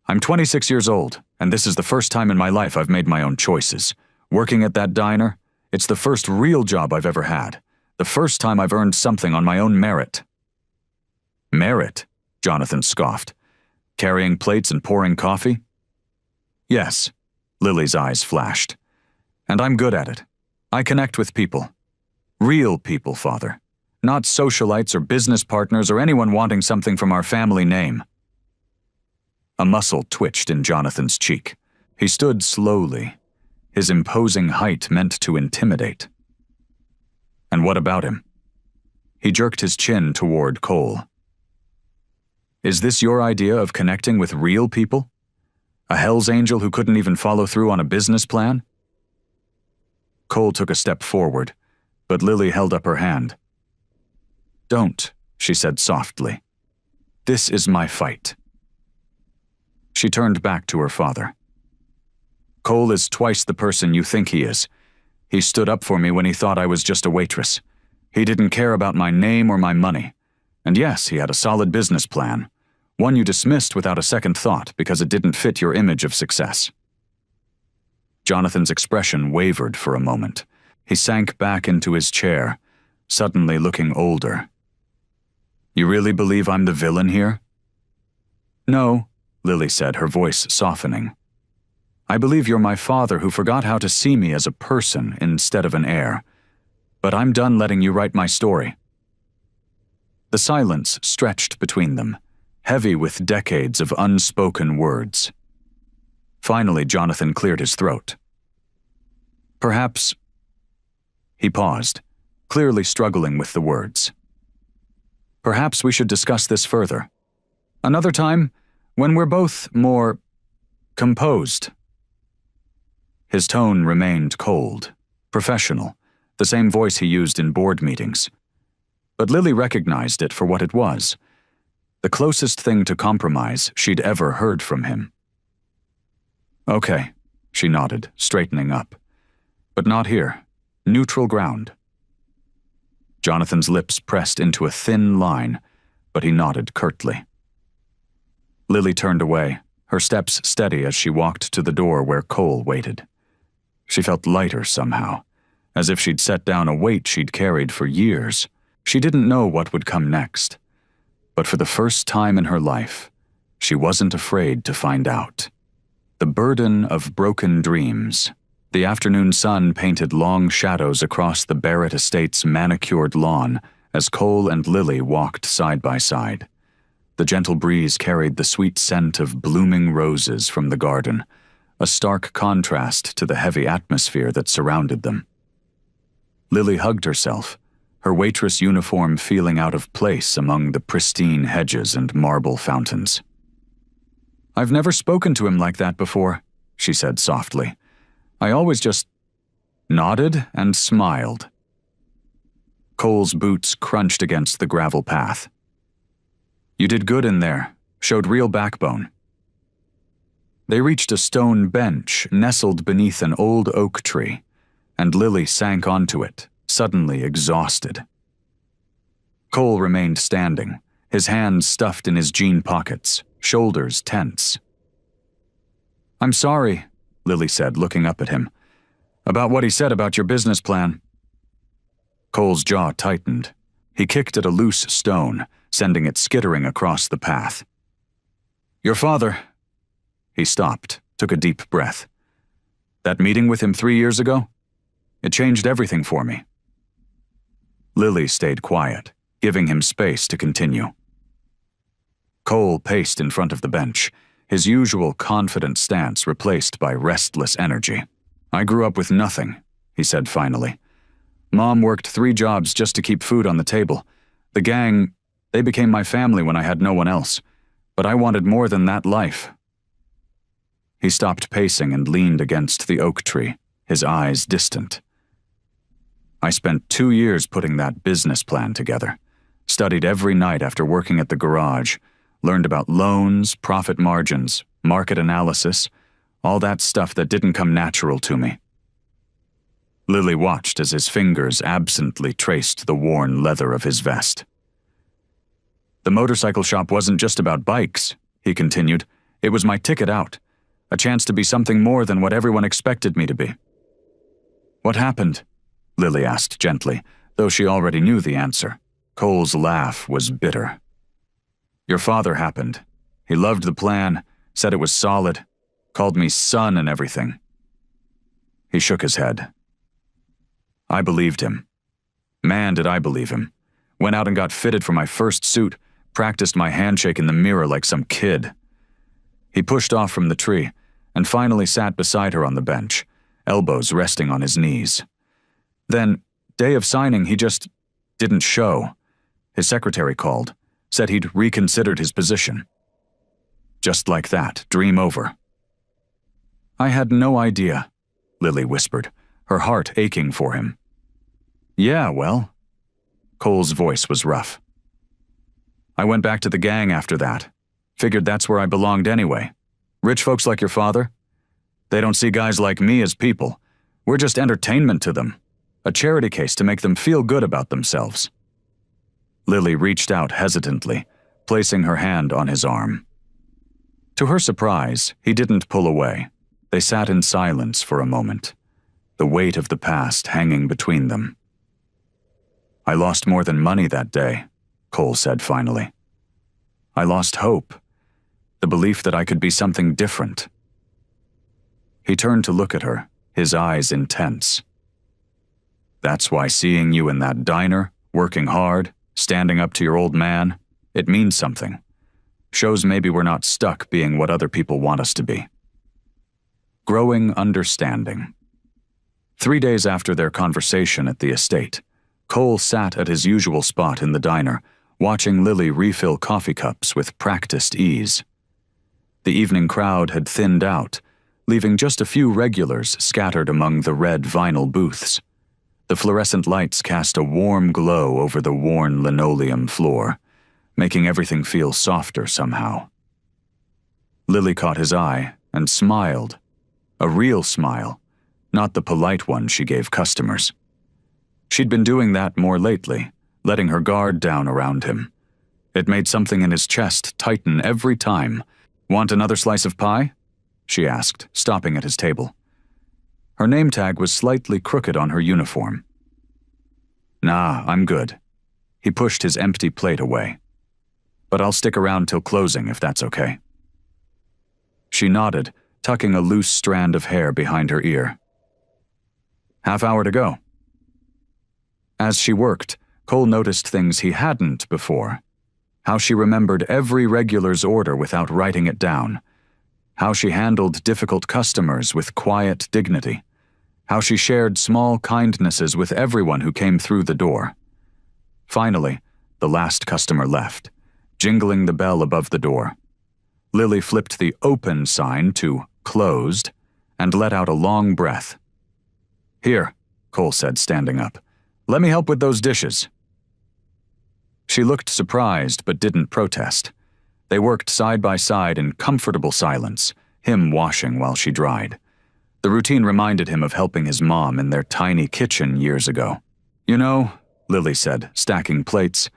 "I'm 26 years old, and this is the first time in my life I've made my own choices. Working at that diner, it's the first real job I've ever had. The first time I've earned something on my own merit." "Merit?" Jonathan scoffed. "Carrying plates and pouring coffee?" "Yes," Lily's eyes flashed. "And I'm good at it. I connect with people. Real people, Father. Not socialites or business partners or anyone wanting something from our family name." A muscle twitched in Jonathan's cheek. He stood slowly, his imposing height meant to intimidate. "And what about him?" He jerked his chin toward Cole. "Is this your idea of connecting with real people? A Hell's Angel who couldn't even follow through on a business plan?" Cole took a step forward, but Lily held up her hand. "Don't," she said softly. "This is my fight." She turned back to her father. "Cole is twice the person you think he is. He stood up for me when he thought I was just a waitress. He didn't care about my name or my money. And yes, he had a solid business plan, one you dismissed without a second thought because it didn't fit your image of success." Jonathan's expression wavered for a moment. He sank back into his chair, suddenly looking older. "You really believe I'm the villain here?" "No," Lily said, her voice softening. "I believe you're my father who forgot how to see me as a person instead of an heir. But I'm done letting you write my story." The silence stretched between them, heavy with decades of unspoken words. Finally, Jonathan cleared his throat. "Perhaps—" He paused, clearly struggling with the words. "Perhaps we should discuss this further. Another time, when we're both more composed." His tone remained cold, professional, the same voice he used in board meetings. But Lily recognized it for what it was, the closest thing to compromise she'd ever heard from him. "Okay," she nodded, straightening up. "But not here. Neutral ground." Jonathan's lips pressed into a thin line, but he nodded curtly. Lily turned away, her steps steady as she walked to the door where Cole waited. She felt lighter somehow, as if she'd set down a weight she'd carried for years. She didn't know what would come next, but for the first time in her life, she wasn't afraid to find out. The burden of broken dreams. The afternoon sun painted long shadows across the Barrett estate's manicured lawn as Cole and Lily walked side by side. The gentle breeze carried the sweet scent of blooming roses from the garden, a stark contrast to the heavy atmosphere that surrounded them. Lily hugged herself, her waitress uniform feeling out of place among the pristine hedges and marble fountains. "I've never spoken to him like that before," she said softly. "I always just nodded and smiled." Cole's boots crunched against the gravel path. "You did good in there, showed real backbone." They reached a stone bench nestled beneath an old oak tree, and Lily sank onto it, suddenly exhausted. Cole remained standing, his hands stuffed in his jean pockets, shoulders tense. "I'm sorry," Lily said, looking up at him, "about what he said about your business plan." Cole's jaw tightened. He kicked at a loose stone, sending it skittering across the path. "Your father—" He stopped, took a deep breath. "That meeting with him 3 years ago? It changed everything for me." Lily stayed quiet, giving him space to continue. Cole paced in front of the bench, his usual confident stance replaced by restless energy. "I grew up with nothing," he said finally. "Mom worked 3 jobs just to keep food on the table. The gang, they became my family when I had no one else. But I wanted more than that life." He stopped pacing and leaned against the oak tree, his eyes distant. "I spent 2 years putting that business plan together. Studied every night after working at the garage, learned about loans, profit margins, market analysis, all that stuff that didn't come natural to me." Lily watched as his fingers absently traced the worn leather of his vest. "The motorcycle shop wasn't just about bikes," he continued. "It was my ticket out, a chance to be something more than what everyone expected me to be." "What happened?" Lily asked gently, though she already knew the answer. Cole's laugh was bitter. "Your father happened. He loved the plan, said it was solid, called me son and everything." He shook his head. "I believed him. Man, did I believe him. Went out and got fitted for my first suit, practiced my handshake in the mirror like some kid." He pushed off from the tree and finally sat beside her on the bench, elbows resting on his knees. Then, day of signing, he just didn't show. His secretary called, said he'd reconsidered his position. Just like that, dream over. "I had no idea," Lily whispered, her heart aching for him. "Yeah, well..." Cole's voice was rough. "I went back to the gang after that. Figured that's where I belonged anyway. Rich folks like your father, they don't see guys like me as people. We're just entertainment to them. A charity case to make them feel good about themselves." Lily reached out hesitantly, placing her hand on his arm. To her surprise, he didn't pull away. They sat in silence for a moment, the weight of the past hanging between them. "I lost more than money that day," Cole said finally. "I lost hope, the belief that I could be something different." He turned to look at her, his eyes intense. "That's why seeing you in that diner, working hard, standing up to your old man, it means something. Shows maybe we're not stuck being what other people want us to be." Growing understanding. 3 days after their conversation at the estate, Cole sat at his usual spot in the diner, watching Lily refill coffee cups with practiced ease. The evening crowd had thinned out, leaving just a few regulars scattered among the red vinyl booths. The fluorescent lights cast a warm glow over the worn linoleum floor, making everything feel softer somehow. Lily caught his eye and smiled. A real smile, not the polite one she gave customers. She'd been doing that more lately, letting her guard down around him. It made something in his chest tighten every time. "Want another slice of pie?" she asked, stopping at his table. Her name tag was slightly crooked on her uniform. "Nah, I'm good." He pushed his empty plate away. "But I'll stick around till closing if that's okay." She nodded, tucking a loose strand of hair behind her ear. "Half hour to go." As she worked, Cole noticed things he hadn't before. How she remembered every regular's order without writing it down. How she handled difficult customers with quiet dignity. How she shared small kindnesses with everyone who came through the door. Finally, the last customer left, jingling the bell above the door. Lily flipped the open sign to closed and let out a long breath. "Here," Cole said, standing up. Let me help with those dishes." She looked surprised but didn't protest. They worked side by side in comfortable silence, him washing while she dried. The routine reminded him of helping his mom in their tiny kitchen years ago. "You know," Lily said, stacking plates,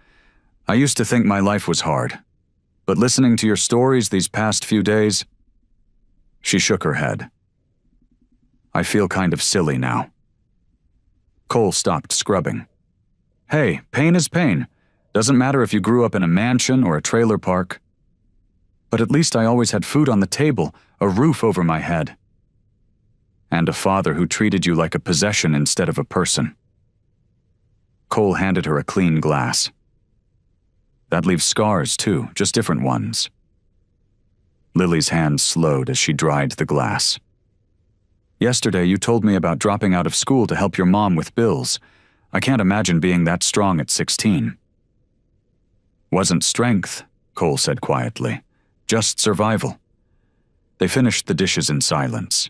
"I used to think my life was hard. But listening to your stories these past few days..." She shook her head. "I feel kind of silly now." Cole stopped scrubbing. "Hey, pain is pain. Doesn't matter if you grew up in a mansion or a trailer park. But at least I always had food on the table, a roof over my head. And a father who treated you like a possession instead of a person." Cole handed her a clean glass. "That leaves scars too, just different ones." Lily's hand slowed as she dried the glass. "Yesterday you told me about dropping out of school to help your mom with bills. I can't imagine being that strong at 16. "Wasn't strength," Cole said quietly. "Just survival." They finished the dishes in silence.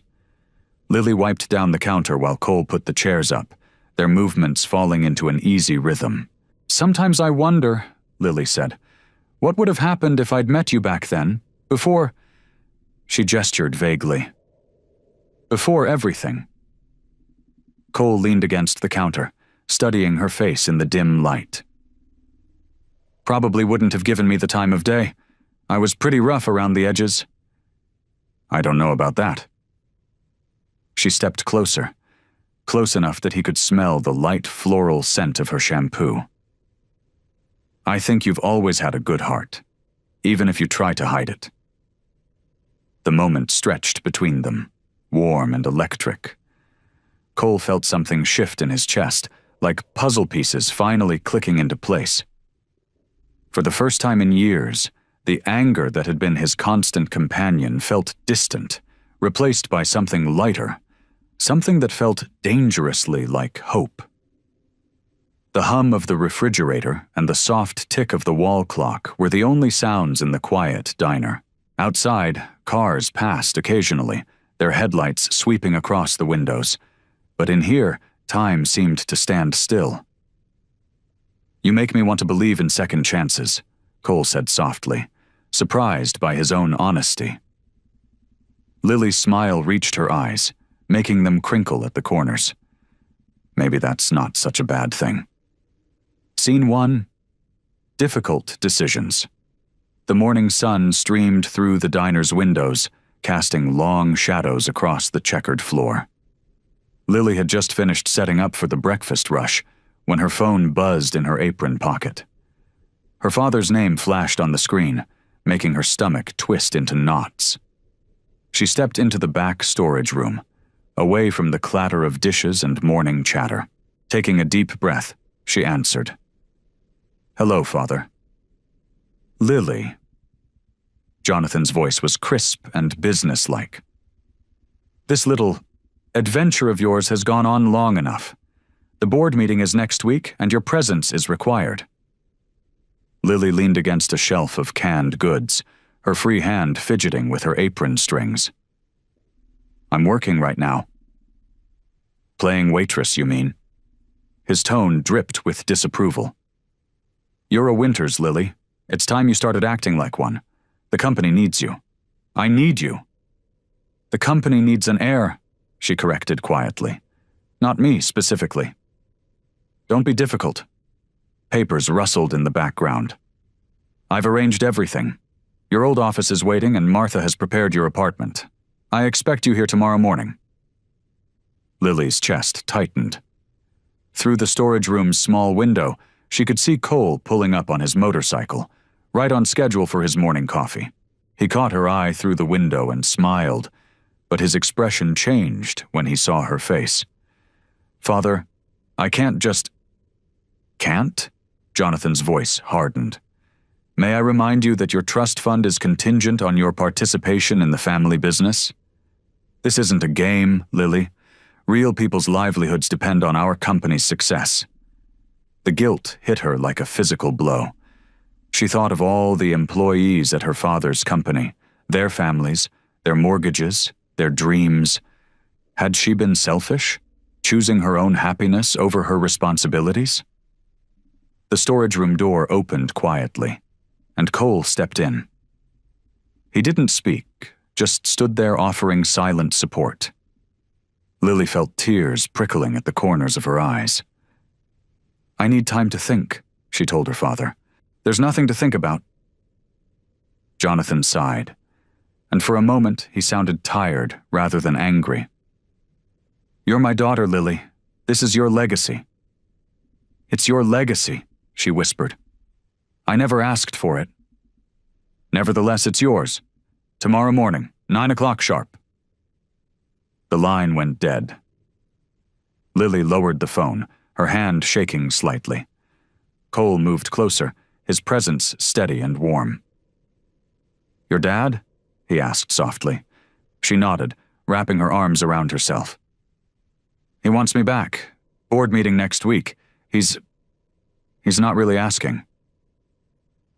Lily wiped down the counter while Cole put the chairs up, their movements falling into an easy rhythm. "Sometimes I wonder," Lily said, "what would have happened if I'd met you back then, before..." She gestured vaguely. "Before everything." Cole leaned against the counter, studying her face in the dim light. "Probably wouldn't have given me the time of day. I was pretty rough around the edges." "I don't know about that." She stepped closer, close enough that he could smell the light floral scent of her shampoo. "I think you've always had a good heart, even if you try to hide it." The moment stretched between them, warm and electric. Cole felt something shift in his chest, like puzzle pieces finally clicking into place. For the first time in years, the anger that had been his constant companion felt distant, replaced by something lighter, something that felt dangerously like hope. The hum of the refrigerator and the soft tick of the wall clock were the only sounds in the quiet diner. Outside, cars passed occasionally, their headlights sweeping across the windows. But in here, time seemed to stand still. "You make me want to believe in second chances," Cole said softly, surprised by his own honesty. Lily's smile reached her eyes, making them crinkle at the corners. Maybe that's not such a bad thing. Scene 1. Difficult decisions. The morning sun streamed through the diner's windows, casting long shadows across the checkered floor. Lily had just finished setting up for the breakfast rush when her phone buzzed in her apron pocket. Her father's name flashed on the screen, making her stomach twist into knots. She stepped into the back storage room, away from the clatter of dishes and morning chatter. Taking a deep breath, she answered. "Hello, Father." "Lily." Jonathan's voice was crisp and businesslike. "This little adventure of yours has gone on long enough. The board meeting is next week, and your presence is required." Lily leaned against a shelf of canned goods, her free hand fidgeting with her apron strings. "I'm working right now." "Playing Waitress, you mean?" His tone dripped with disapproval. "You're a Winters, Lily. It's time you started acting like one. The company needs you. I need you." "The company needs an heir," she corrected quietly. "Not me, specifically." "Don't be difficult." Papers rustled in the background. "I've arranged everything. Your old office is waiting and Martha has prepared your apartment. I expect you here tomorrow morning." Lily's chest tightened. Through the storage room's small window, she could see Cole pulling up on his motorcycle, right on schedule for his morning coffee. He caught her eye through the window and smiled, but his expression changed when he saw her face. "Father, I can't just..." "Can't?" Jonathan's voice hardened. "May I remind you that your trust fund is contingent on your participation in the family business? This isn't a game, Lily. Real people's livelihoods depend on our company's success." The guilt hit her like a physical blow. She thought of all the employees at her father's company, their families, their mortgages, their dreams. Had she been selfish? choosing her own happiness over her responsibilities? The storage room door opened quietly, and Cole stepped in. He didn't speak, just stood there offering silent support. Lily felt tears prickling at the corners of her eyes. "I need time to think," she told her father. "There's nothing to think about." Jonathan sighed, and for a moment he sounded tired rather than angry. "You're my daughter, Lily. This is your legacy." "It's your legacy," she whispered. "I never asked for it." "Nevertheless, it's yours. Tomorrow morning, 9 o'clock sharp." The line went dead. Lily lowered the phone, her hand shaking slightly. Cole moved closer, his presence steady and warm. "Your dad?" he asked softly. She nodded, wrapping her arms around herself. "He wants me back. Board meeting next week. He's not really asking."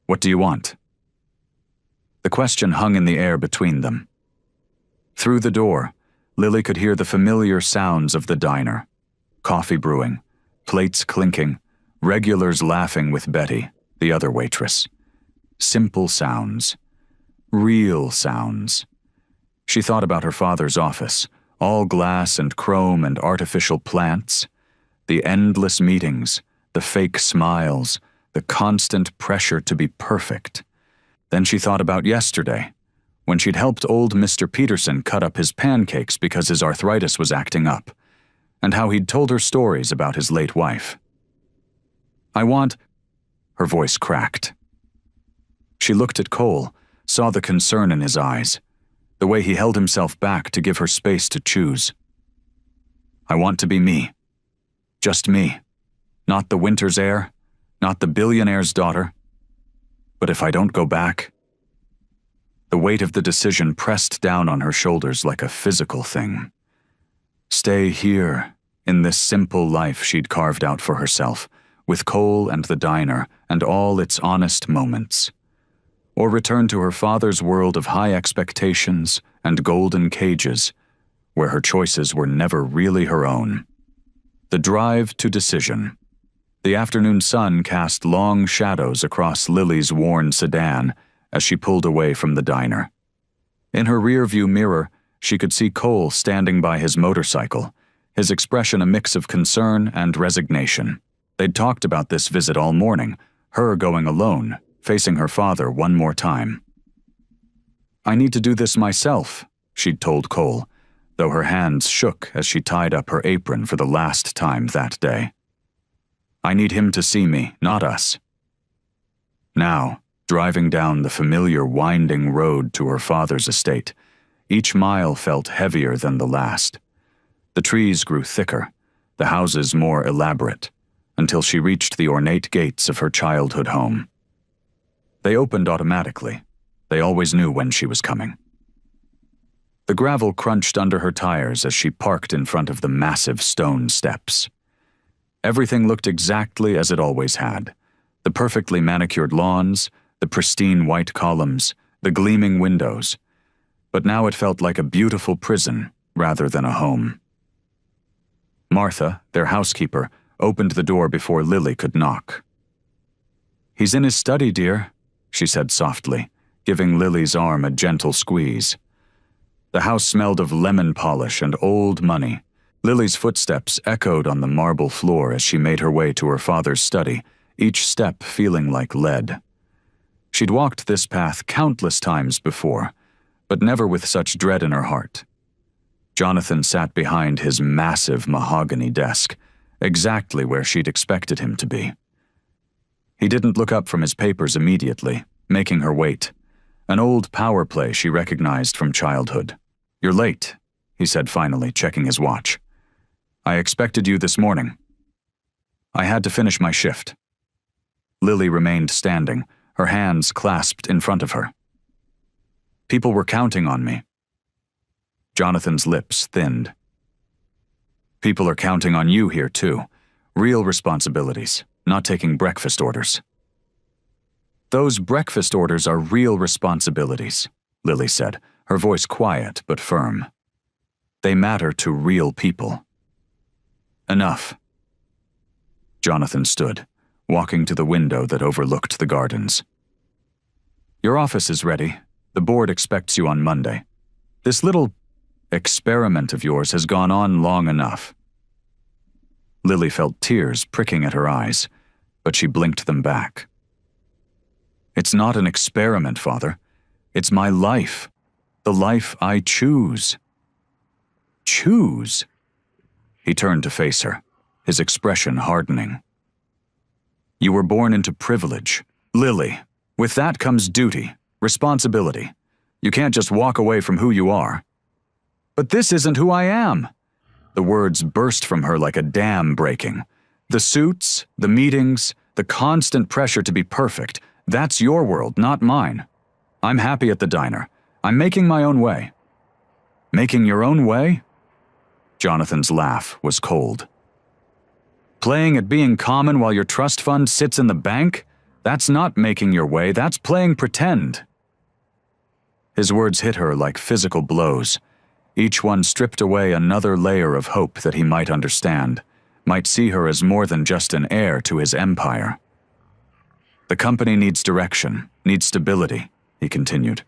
"What do you want?" The question hung in the air between them. Through the door, Lily could hear the familiar sounds of the diner. Coffee brewing, plates clinking, regulars laughing with Betty, the other waitress. Simple sounds. Real sounds. She thought about her father's office, all glass and chrome and artificial plants. The endless meetings, the fake smiles, the constant pressure to be perfect. Then she thought about yesterday, when she'd helped old Mr. Peterson cut up his pancakes because his arthritis was acting up, and how he'd told her stories about his late wife. "I want—" Her voice cracked. She looked at Cole, saw the concern in his eyes, the way he held himself back to give her space to choose. "I want to be me. Just me. Not the winter's heir, not the billionaire's daughter. But if I don't go back—" The weight of the decision pressed down on her shoulders like a physical thing. Stay here, in this simple life she'd carved out for herself, with Cole and the diner and all its honest moments. Or return to her father's world of high expectations and golden cages, where her choices were never really her own. The drive to decision. The afternoon sun cast long shadows across Lily's worn sedan as she pulled away from the diner. In her rearview mirror, she could see Cole standing by his motorcycle, his expression a mix of concern and resignation. They'd talked about this visit all morning, her going alone, facing her father one more time. "I need to do this myself," she'd told Cole, though her hands shook as she tied up her apron for the last time that day. "I need him to see me, not us." Now, driving down the familiar winding road to her father's estate, each mile felt heavier than the last. The trees grew thicker, the houses more elaborate, until she reached the ornate gates of her childhood home. They opened automatically. They always knew when she was coming. The gravel crunched under her tires as she parked in front of the massive stone steps. Everything looked exactly as it always had. The perfectly manicured lawns, the pristine white columns, the gleaming windows. But now it felt like a beautiful prison rather than a home. Martha, their housekeeper, opened the door before Lily could knock. "He's in his study, dear," she said softly, giving Lily's arm a gentle squeeze. The house smelled of lemon polish and old money. Lily's footsteps echoed on the marble floor as she made her way to her father's study, each step feeling like lead. She'd walked this path countless times before, but never with such dread in her heart. Jonathan sat behind his massive mahogany desk, exactly where she'd expected him to be. He didn't look up from his papers immediately, making her wait. An old power play she recognized from childhood. "You're late," he said finally, checking his watch. "I expected you this morning." "I had to finish my shift." Lily remained standing, her hands clasped in front of her. "People were counting on me." Jonathan's lips thinned. "People are counting on you here too. Real responsibilities, not taking breakfast orders." "Those breakfast orders are real responsibilities," Lily said, her voice quiet but firm. "They matter to real people." Enough. Jonathan stood, walking to the window that overlooked the gardens. Your office is ready. The board expects you on Monday. This little experiment of yours has gone on long enough. Lily felt tears pricking at her eyes, but she blinked them back. It's not an experiment, Father. It's my life. The life I choose. Choose? He turned to face her, his expression hardening. You were born into privilege. Lily, with that comes duty, responsibility. You can't just walk away from who you are. But this isn't who I am. The words burst from her like a dam breaking. The suits, the meetings, the constant pressure to be perfect, that's your world, not mine. I'm happy at the diner. I'm making my own way. Making your own way? Jonathan's laugh was cold. Playing at being common while your trust fund sits in the bank? That's not making your way, that's playing pretend. His words hit her like physical blows. Each one stripped away another layer of hope that he might understand, might see her as more than just an heir to his empire. The company needs direction, needs stability, he continued.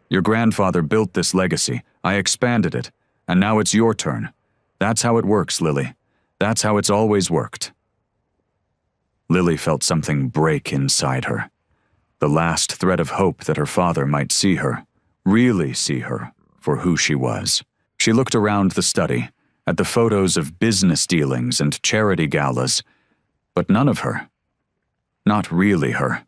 Your grandfather built this legacy, I expanded it, and now it's your turn. That's how it works, Lily. That's how it's always worked. Lily felt something break inside her. The last thread of hope that her father might see her, really see her, for who she was. She looked around the study, at the photos of business dealings and charity galas, but none of her. Not really her.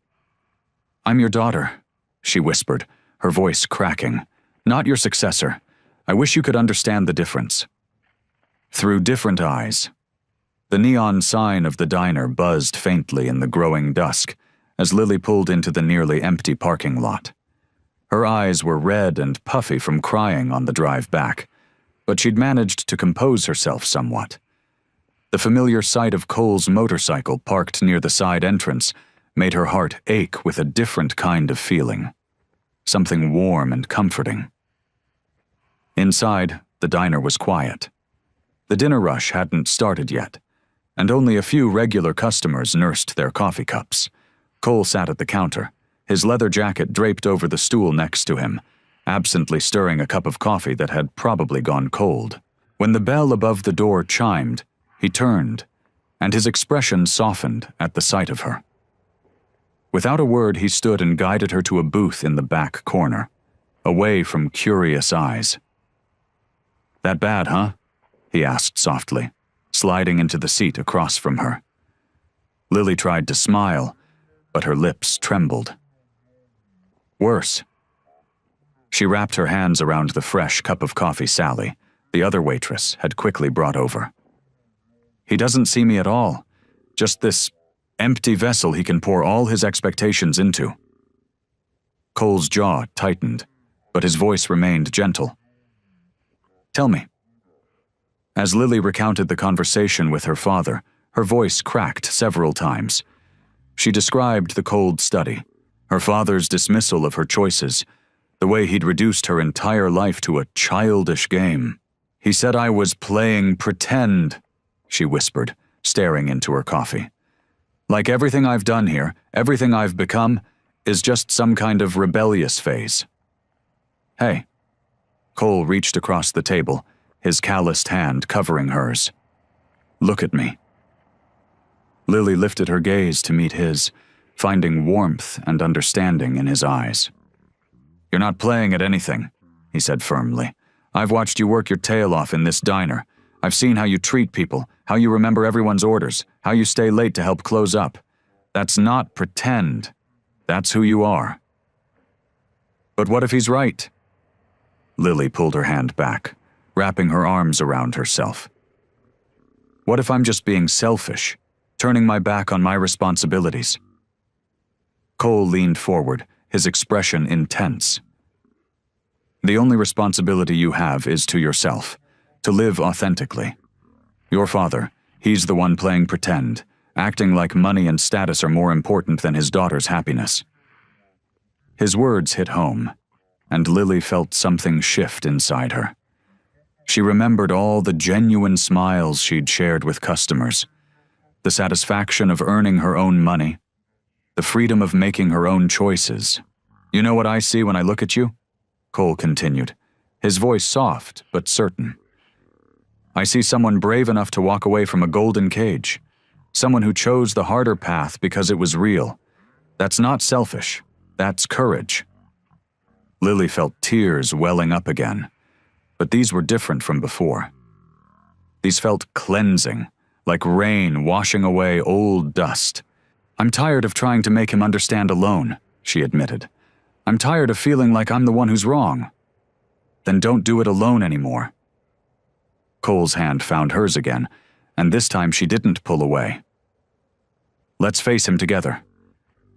I'm your daughter, she whispered, her voice cracking. Not your successor. I wish you could understand the difference. Through different eyes. The neon sign of the diner buzzed faintly in the growing dusk as Lily pulled into the nearly empty parking lot. Her eyes were red and puffy from crying on the drive back, but she'd managed to compose herself somewhat. The familiar sight of Cole's motorcycle parked near the side entrance made her heart ache with a different kind of feeling, something warm and comforting. Inside, the diner was quiet. The dinner rush hadn't started yet, and only a few regular customers nursed their coffee cups. Cole sat at the counter, his leather jacket draped over the stool next to him, absently stirring a cup of coffee that had probably gone cold. When the bell above the door chimed, he turned, and his expression softened at the sight of her. Without a word, he stood and guided her to a booth in the back corner, away from curious eyes. That bad, huh? He asked softly, sliding into the seat across from her. Lily tried to smile, but her lips trembled. Worse. She wrapped her hands around the fresh cup of coffee Sally, the other waitress, had quickly brought over. He doesn't see me at all, just this empty vessel he can pour all his expectations into. Cole's jaw tightened, but his voice remained gentle. Tell me. As Lily recounted the conversation with her father, her voice cracked several times. She described the cold study, her father's dismissal of her choices, the way he'd reduced her entire life to a childish game. He said I was playing pretend, she whispered, staring into her coffee. Like everything I've done here, everything I've become, is just some kind of rebellious phase. Hey. Cole reached across the table, his calloused hand covering hers. Look at me. Lily lifted her gaze to meet his, finding warmth and understanding in his eyes. You're not playing at anything, he said firmly. I've watched you work your tail off in this diner. I've seen how you treat people, how you remember everyone's orders, how you stay late to help close up. That's not pretend. That's who you are. But what if he's right? Lily pulled her hand back, wrapping her arms around herself. What if I'm just being selfish, turning my back on my responsibilities? Cole leaned forward, his expression intense. The only responsibility you have is to yourself, to live authentically. Your father, he's the one playing pretend, acting like money and status are more important than his daughter's happiness. His words hit home, and Lily felt something shift inside her. She remembered all the genuine smiles she'd shared with customers, the satisfaction of earning her own money, the freedom of making her own choices. "You know what I see when I look at you?" Cole continued, his voice soft but certain. "I see someone brave enough to walk away from a golden cage, someone who chose the harder path because it was real. That's not selfish, that's courage." Lily felt tears welling up again, but these were different from before. These felt cleansing, like rain washing away old dust. "I'm tired of trying to make him understand alone," she admitted. "I'm tired of feeling like I'm the one who's wrong." "Then don't do it alone anymore." Cole's hand found hers again, and this time she didn't pull away. "Let's face him together.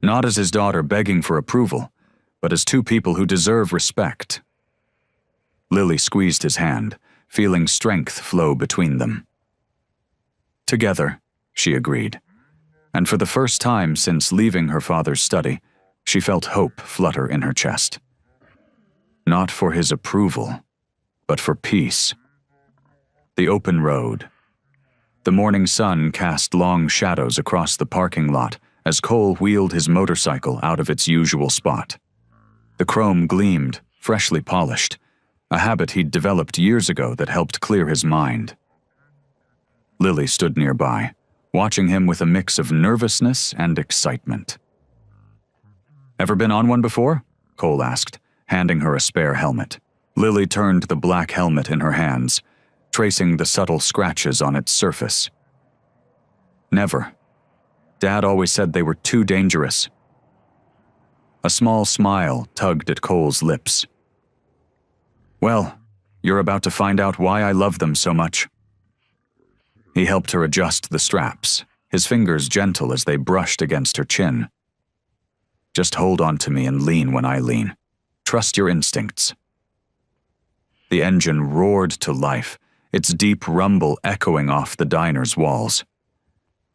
Not as his daughter begging for approval, but as two people who deserve respect." Lily squeezed his hand, feeling strength flow between them. "Together," she agreed, and for the first time since leaving her father's study, she felt hope flutter in her chest. Not for his approval, but for peace. The open road. The morning sun cast long shadows across the parking lot as Cole wheeled his motorcycle out of its usual spot. The chrome gleamed, freshly polished, a habit he'd developed years ago that helped clear his mind. Lily stood nearby, watching him with a mix of nervousness and excitement. "Ever been on one before?" Cole asked, handing her a spare helmet. Lily turned the black helmet in her hands, tracing the subtle scratches on its surface. "Never. Dad always said they were too dangerous." A small smile tugged at Cole's lips. "Well, you're about to find out why I love them so much." He helped her adjust the straps, his fingers gentle as they brushed against her chin. "Just hold on to me and lean when I lean. Trust your instincts." The engine roared to life, its deep rumble echoing off the diner's walls.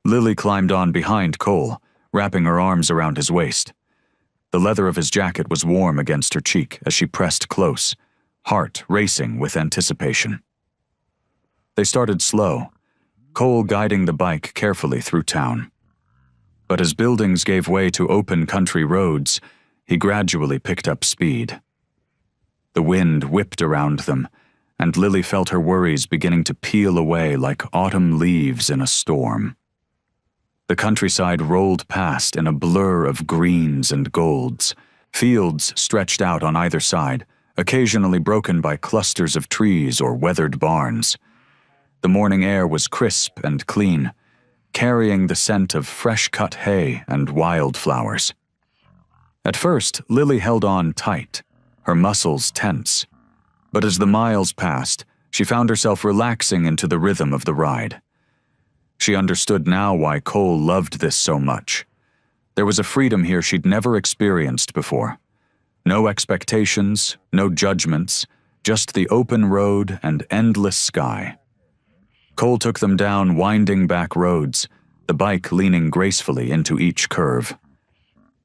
Lily climbed on behind Cole, wrapping her arms around his waist. The leather of his jacket was warm against her cheek as she pressed close, heart racing with anticipation. They started slow, Cole guiding the bike carefully through town. But as buildings gave way to open country roads, he gradually picked up speed. The wind whipped around them, and Lily felt her worries beginning to peel away like autumn leaves in a storm. The countryside rolled past in a blur of greens and golds. Fields stretched out on either side, occasionally broken by clusters of trees or weathered barns. The morning air was crisp and clean, carrying the scent of fresh-cut hay and wildflowers. At first, Lily held on tight, her muscles tense. But as the miles passed, she found herself relaxing into the rhythm of the ride. She understood now why Cole loved this so much. There was a freedom here she'd never experienced before. No expectations, no judgments, just the open road and endless sky. Cole took them down winding back roads, the bike leaning gracefully into each curve.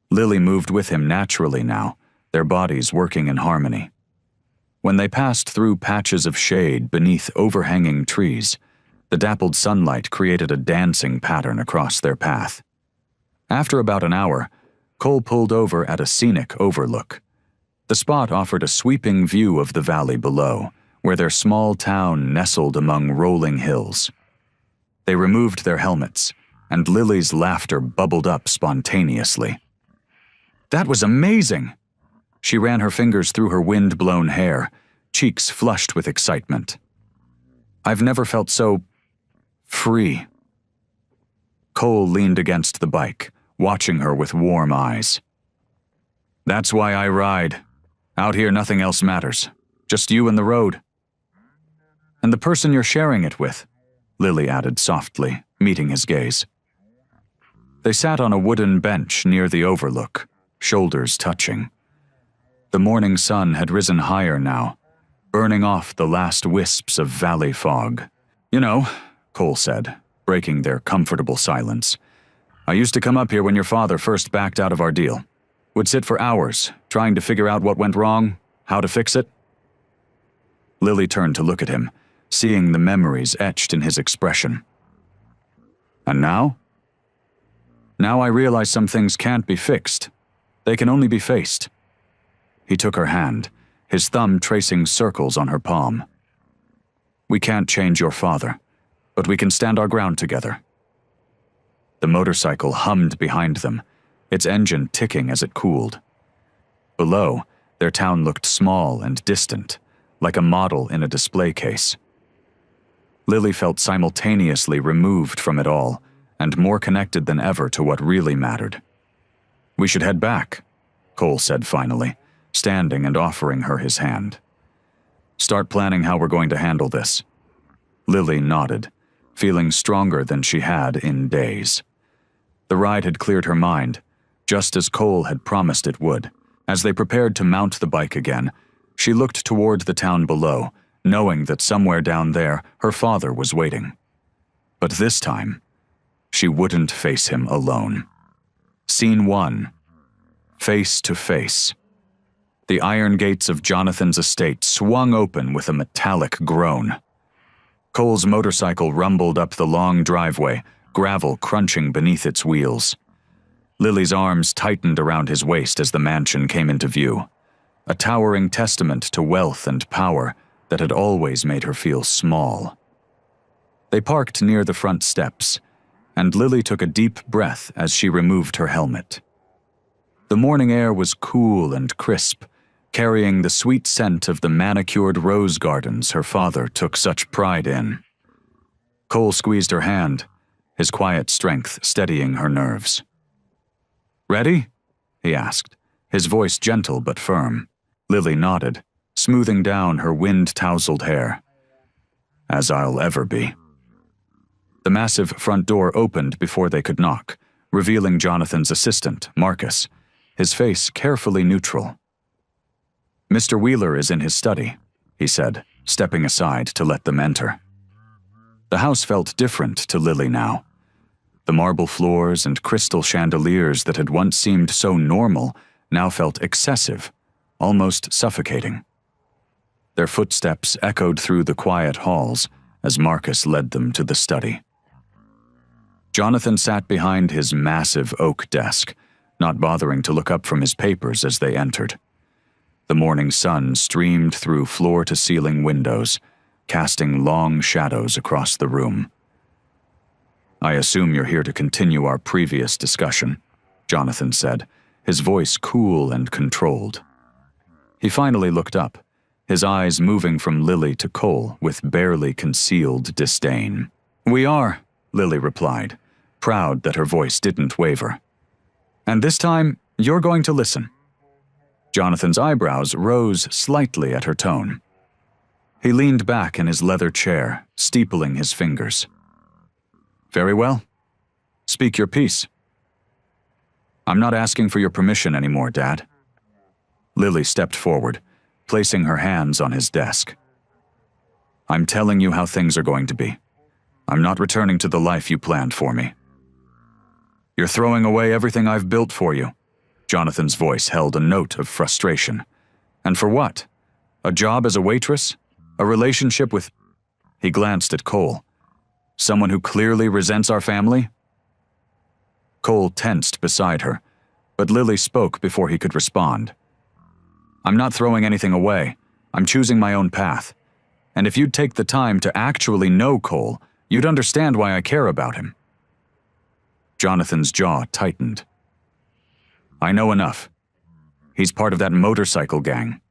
Lily moved with him naturally now, their bodies working in harmony. When they passed through patches of shade beneath overhanging trees, the dappled sunlight created a dancing pattern across their path. After about an hour, Cole pulled over at a scenic overlook. The spot offered a sweeping view of the valley below, where their small town nestled among rolling hills. They removed their helmets, and Lily's laughter bubbled up spontaneously. "That was amazing!" She ran her fingers through her wind-blown hair, cheeks flushed with excitement. "I've never felt so free." Cole leaned against the bike, watching her with warm eyes. "That's why I ride. Out here nothing else matters. Just you and the road." "And the person you're sharing it with," Lily added softly, meeting his gaze. They sat on a wooden bench near the overlook, shoulders touching. The morning sun had risen higher now, burning off the last wisps of valley fog. "You know," Cole said, breaking their comfortable silence, "I used to come up here when your father first backed out of our deal. Would sit for hours, trying to figure out what went wrong, how to fix it." Lily turned to look at him, seeing the memories etched in his expression. And now? Now I realize some things can't be fixed. They can only be faced. He took her hand, his thumb tracing circles on her palm. We can't change your father, but we can stand our ground together. The motorcycle hummed behind them, its engine ticking as it cooled. Below, their town looked small and distant, like a model in a display case. Lily felt simultaneously removed from it all, and more connected than ever to what really mattered. We should head back, Cole said finally, standing and offering her his hand. Start planning how we're going to handle this. Lily nodded, feeling stronger than she had in days. The ride had cleared her mind, just as Cole had promised it would. As they prepared to mount the bike again, she looked toward the town below, knowing that somewhere down there her father was waiting. But this time, she wouldn't face him alone. Scene 1. Face to face. The iron gates of Jonathan's estate swung open with a metallic groan. Cole's motorcycle rumbled up the long driveway, gravel crunching beneath its wheels. Lily's arms tightened around his waist as the mansion came into view, a towering testament to wealth and power that had always made her feel small. They parked near the front steps, and Lily took a deep breath as she removed her helmet. The morning air was cool and crisp, carrying the sweet scent of the manicured rose gardens her father took such pride in. Cole squeezed her hand, his quiet strength steadying her nerves. Ready? He asked, his voice gentle but firm. Lily nodded, smoothing down her wind-tousled hair. As I'll ever be. The massive front door opened before they could knock, revealing Jonathan's assistant, Marcus, his face carefully neutral. Mr. Wheeler is in his study, he said, stepping aside to let them enter. The house felt different to Lily now. The marble floors and crystal chandeliers that had once seemed so normal now felt excessive, almost suffocating. Their footsteps echoed through the quiet halls as Marcus led them to the study. Jonathan sat behind his massive oak desk, not bothering to look up from his papers as they entered. The morning sun streamed through floor-to-ceiling windows, casting long shadows across the room. I assume you're here to continue our previous discussion, Jonathan said, his voice cool and controlled. He finally looked up, his eyes moving from Lily to Cole with barely concealed disdain. We are, Lily replied, proud that her voice didn't waver. And this time, you're going to listen. Jonathan's eyebrows rose slightly at her tone. He leaned back in his leather chair, steepling his fingers. Very well. Speak your piece. I'm not asking for your permission anymore, Dad. Lily stepped forward, placing her hands on his desk. I'm telling you how things are going to be. I'm not returning to the life you planned for me. You're throwing away everything I've built for you. Jonathan's voice held a note of frustration. And for what? A job as a waitress? A relationship with... He glanced at Cole. Someone who clearly resents our family? Cole tensed beside her, but Lily spoke before he could respond. I'm not throwing anything away. I'm choosing my own path. And if you'd take the time to actually know Cole, you'd understand why I care about him. Jonathan's jaw tightened. I know enough. He's part of that motorcycle gang.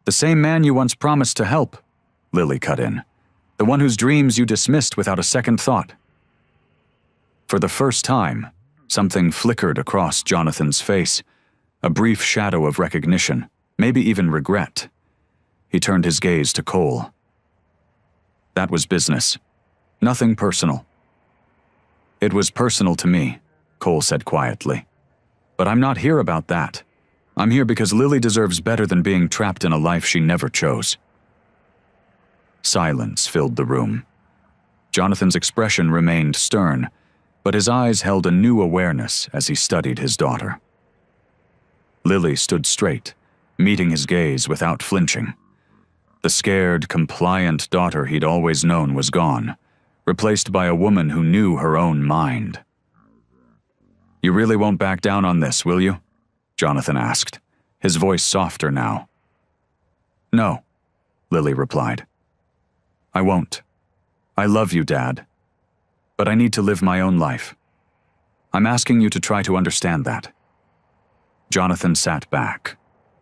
The same man you once promised to help, Lily cut in. The one whose dreams you dismissed without a second thought. For the first time, something flickered across Jonathan's face, a brief shadow of recognition, maybe even regret. He turned his gaze to Cole. That was business. Nothing personal. It was personal to me, Cole said quietly. But I'm not here about that. I'm here because Lily deserves better than being trapped in a life she never chose. Silence filled the room. Jonathan's expression remained stern, but his eyes held a new awareness as he studied his daughter. Lily stood straight, meeting his gaze without flinching. The scared, compliant daughter he'd always known was gone, replaced by a woman who knew her own mind. "You really won't back down on this, will you?" Jonathan asked, his voice softer now. "No," Lily replied. "I won't. I love you, Dad. But I need to live my own life. I'm asking you to try to understand that." Jonathan sat back,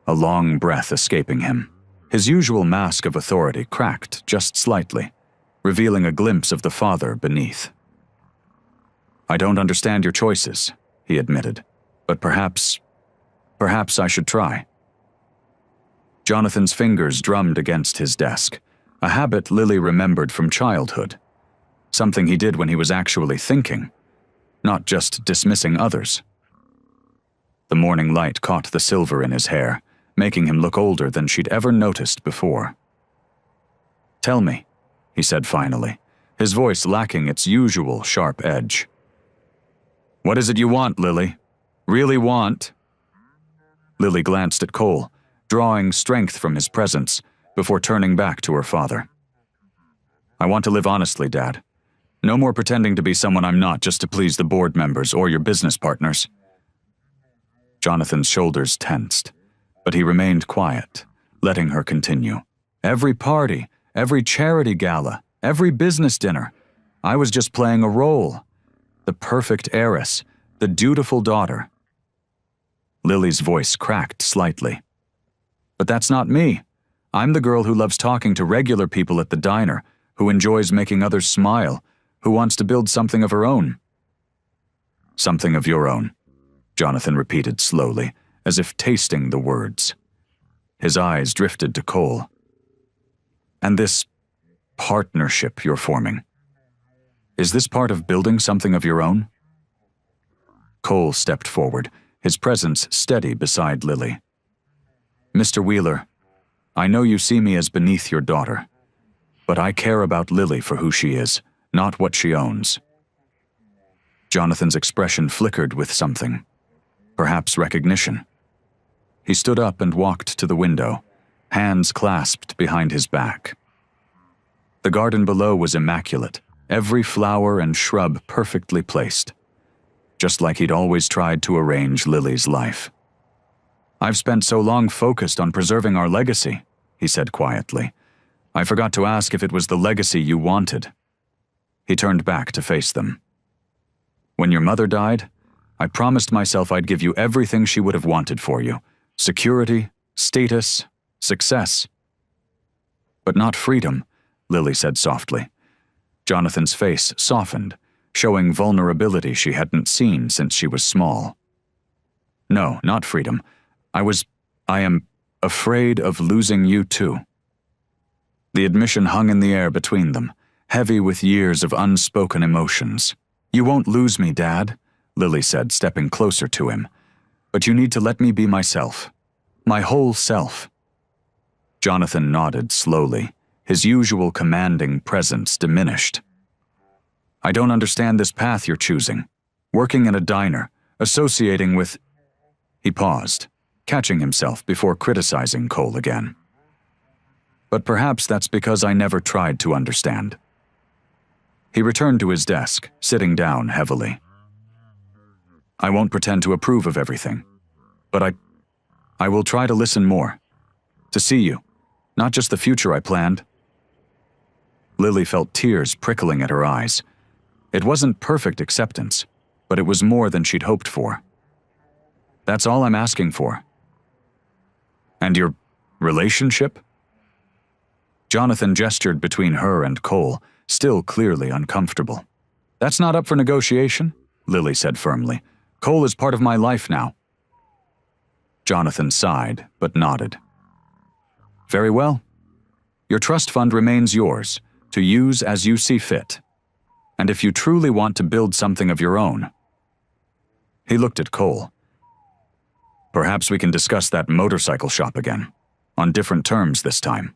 a long breath escaping him. His usual mask of authority cracked just slightly, revealing a glimpse of the father beneath. "I don't understand your choices," he admitted, "but perhaps I should try." Jonathan's fingers drummed against his desk, a habit Lily remembered from childhood, something he did when he was actually thinking, not just dismissing others. The morning light caught the silver in his hair, making him look older than she'd ever noticed before. "Tell me," he said finally, his voice lacking its usual sharp edge. "What is it you want, Lily? Really want?" Lily glanced at Cole, drawing strength from his presence, before turning back to her father. "I want to live honestly, Dad. No more pretending to be someone I'm not just to please the board members or your business partners." Jonathan's shoulders tensed, but he remained quiet, letting her continue. "Every party, every charity gala, every business dinner, I was just playing a role. The perfect heiress, the dutiful daughter." Lily's voice cracked slightly. "But that's not me. I'm the girl who loves talking to regular people at the diner, who enjoys making others smile, who wants to build something of her own." "Something of your own," Jonathan repeated slowly, as if tasting the words. His eyes drifted to Cole. "And this partnership you're forming, is this part of building something of your own?" Cole stepped forward, his presence steady beside Lily. "Mr. Wheeler, I know you see me as beneath your daughter, but I care about Lily for who she is, not what she owns." Jonathan's expression flickered with something, perhaps recognition. He stood up and walked to the window, hands clasped behind his back. The garden below was immaculate, every flower and shrub perfectly placed, just like he'd always tried to arrange Lily's life. "I've spent so long focused on preserving our legacy," he said quietly. "I forgot to ask if it was the legacy you wanted." He turned back to face them. "When your mother died, I promised myself I'd give you everything she would have wanted for you. Security, status, success. But not freedom," Lily said softly. Jonathan's face softened, showing vulnerability she hadn't seen since she was small. "No, not freedom. I am afraid of losing you too." The admission hung in the air between them, heavy with years of unspoken emotions. "You won't lose me, Dad," Lily said, stepping closer to him. "But you need to let me be myself. My whole self." Jonathan nodded slowly, his usual commanding presence diminished. "I don't understand this path you're choosing. Working in a diner, associating with—" He paused, catching himself before criticizing Cole again. "But perhaps that's because I never tried to understand." He returned to his desk, sitting down heavily. "I won't pretend to approve of everything, but I will try to listen more, to see you, not just the future I planned." Lily felt tears prickling at her eyes. It wasn't perfect acceptance, but it was more than she'd hoped for. "That's all I'm asking for." "And your relationship?" Jonathan gestured between her and Cole, still clearly uncomfortable. "That's not up for negotiation," Lily said firmly. "Cole is part of my life now." Jonathan sighed, but nodded. "Very well. Your trust fund remains yours, to use as you see fit. And if you truly want to build something of your own—" He looked at Cole. "Perhaps we can discuss that motorcycle shop again, on different terms this time."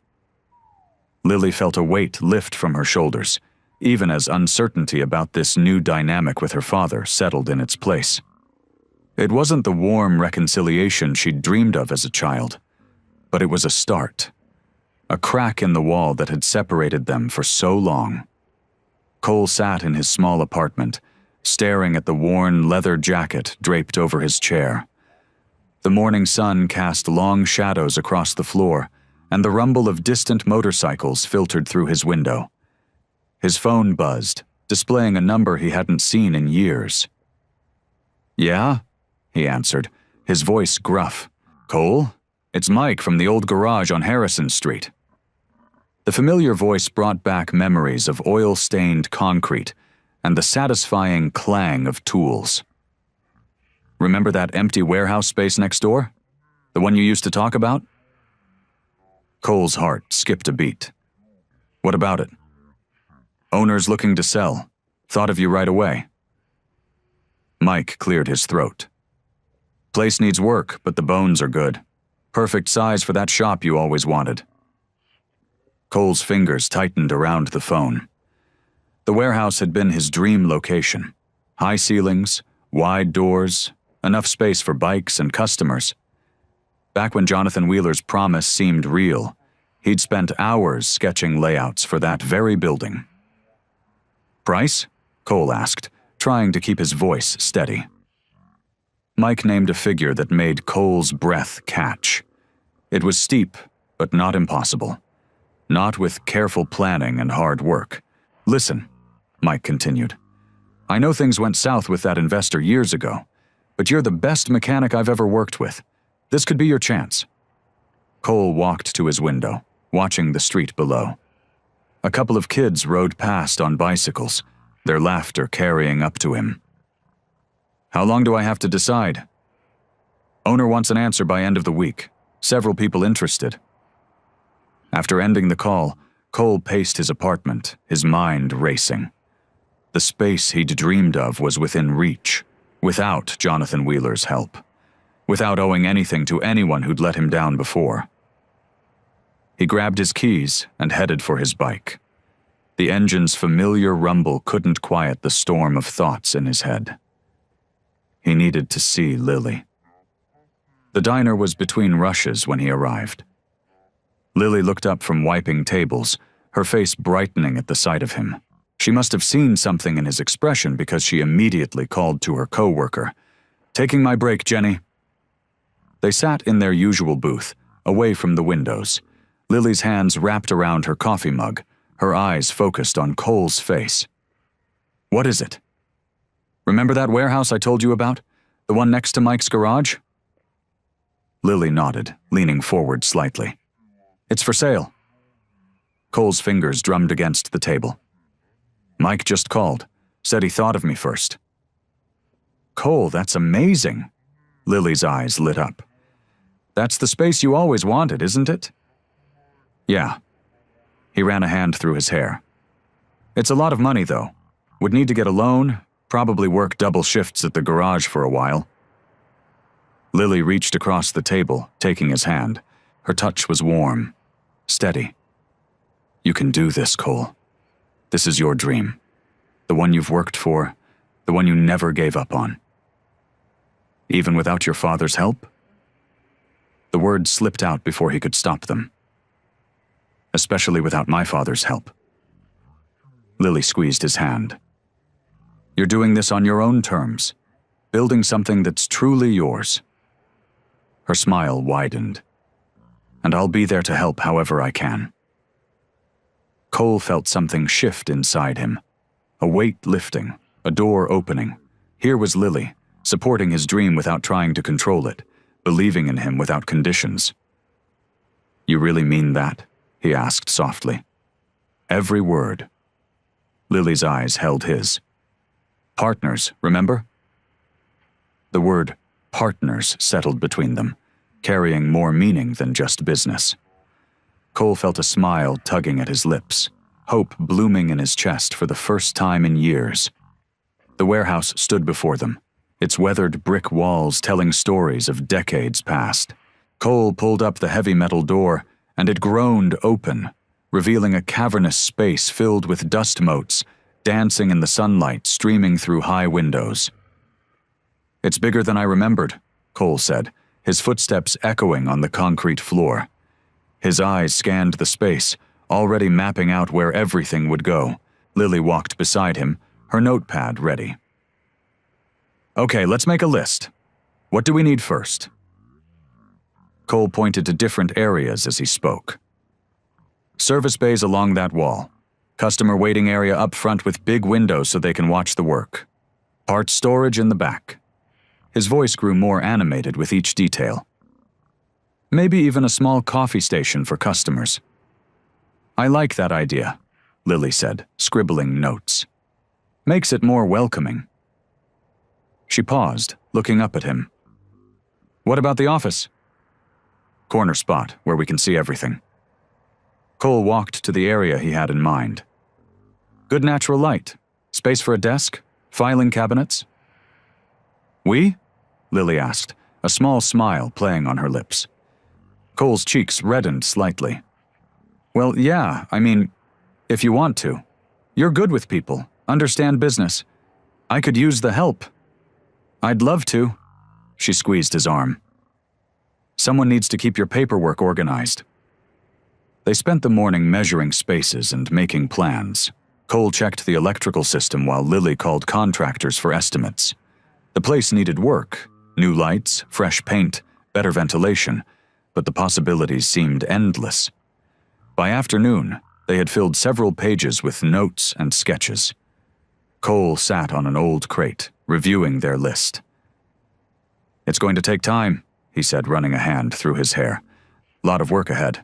Lily felt a weight lift from her shoulders, even as uncertainty about this new dynamic with her father settled in its place. It wasn't the warm reconciliation she'd dreamed of as a child, but it was a start. a crack in the wall that had separated them for so long. Cole sat in his small apartment, staring at the worn leather jacket draped over his chair. The morning sun cast long shadows across the floor, and the rumble of distant motorcycles filtered through his window. His phone buzzed, displaying a number he hadn't seen in years. "Yeah?" he answered, his voice gruff. "Cole? It's Mike from the old garage on Harrison Street." The familiar voice brought back memories of oil-stained concrete and the satisfying clang of tools. "Remember that empty warehouse space next door? The one you used to talk about?" Cole's heart skipped a beat. "What about it?" "Owner's looking to sell. Thought of you right away." Mike cleared his throat. "Place needs work, but the bones are good. Perfect size for that shop you always wanted." Cole's fingers tightened around the phone. The warehouse had been his dream location. High ceilings, wide doors, enough space for bikes and customers. Back when Jonathan Wheeler's promise seemed real, he'd spent hours sketching layouts for that very building. "Price?" Cole asked, trying to keep his voice steady. Mike named a figure that made Cole's breath catch. It was steep, but not impossible. Not with careful planning and hard work. "Listen," Mike continued. "I know things went south with that investor years ago, but you're the best mechanic I've ever worked with. This could be your chance." Cole walked to his window, watching the street below. A couple of kids rode past on bicycles, their laughter carrying up to him. "How long do I have to decide?" "Owner wants an answer by end of the week. Several people interested." After ending the call, Cole paced his apartment, his mind racing. The space he'd dreamed of was within reach, without Jonathan Wheeler's help, without owing anything to anyone who'd let him down before. He grabbed his keys and headed for his bike. The engine's familiar rumble couldn't quiet the storm of thoughts in his head. He needed to see Lily. The diner was between rushes when he arrived. Lily looked up from wiping tables, her face brightening at the sight of him. She must have seen something in his expression because she immediately called to her co-worker. "Taking my break, Jenny." They sat in their usual booth, away from the windows, Lily's hands wrapped around her coffee mug, her eyes focused on Cole's face. "What is it?" "Remember that warehouse I told you about? The one next to Mike's garage?" Lily nodded, leaning forward slightly. "It's for sale." Cole's fingers drummed against the table. "Mike just called. Said he thought of me first." "Cole, that's amazing." Lily's eyes lit up. "That's the space you always wanted, isn't it?" "Yeah." He ran a hand through his hair. "It's a lot of money, though. Would need to get a loan, probably work double shifts at the garage for a while." Lily reached across the table, taking his hand. Her touch was warm, steady. "You can do this, Cole. This is your dream. The one you've worked for, the one you never gave up on." "Even without your father's help?" The words slipped out before he could stop them. "Especially without my father's help." Lily squeezed his hand. "You're doing this on your own terms, building something that's truly yours." Her smile widened. "And I'll be there to help however I can." Cole felt something shift inside him. A weight lifting, a door opening. Here was Lily, supporting his dream without trying to control it, believing in him without conditions. "You really mean that?" he asked softly. "Every word." Lily's eyes held his. "Partners, remember?" The word partners settled between them, carrying more meaning than just business. Cole felt a smile tugging at his lips, hope blooming in his chest for the first time in years. The warehouse stood before them, its weathered brick walls telling stories of decades past. Cole pulled up the heavy metal door, and it groaned open, revealing a cavernous space filled with dust motes, dancing in the sunlight streaming through high windows. "It's bigger than I remembered," Cole said, his footsteps echoing on the concrete floor. His eyes scanned the space, already mapping out where everything would go. Lily walked beside him, her notepad ready. Okay, let's make a list. What do we need first? Cole pointed to different areas as he spoke. Service bays along that wall. Customer waiting area up front with big windows so they can watch the work. Parts storage in the back. His voice grew more animated with each detail. Maybe even a small coffee station for customers. I like that idea, Lily said, scribbling notes. Makes it more welcoming. She paused, looking up at him. What about the office? Corner spot, where we can see everything. Cole walked to the area he had in mind. Good natural light. Space for a desk? Filing cabinets? We? Lily asked, a small smile playing on her lips. Cole's cheeks reddened slightly. Well, yeah, I mean, if you want to. You're good with people, understand business. I could use the help. I'd love to. She squeezed his arm. Someone needs to keep your paperwork organized. They spent the morning measuring spaces and making plans. Cole checked the electrical system while Lily called contractors for estimates. The place needed work, new lights, fresh paint, better ventilation, but the possibilities seemed endless. By afternoon, they had filled several pages with notes and sketches. Cole sat on an old crate, reviewing their list. It's going to take time, he said, running a hand through his hair. Lot of work ahead.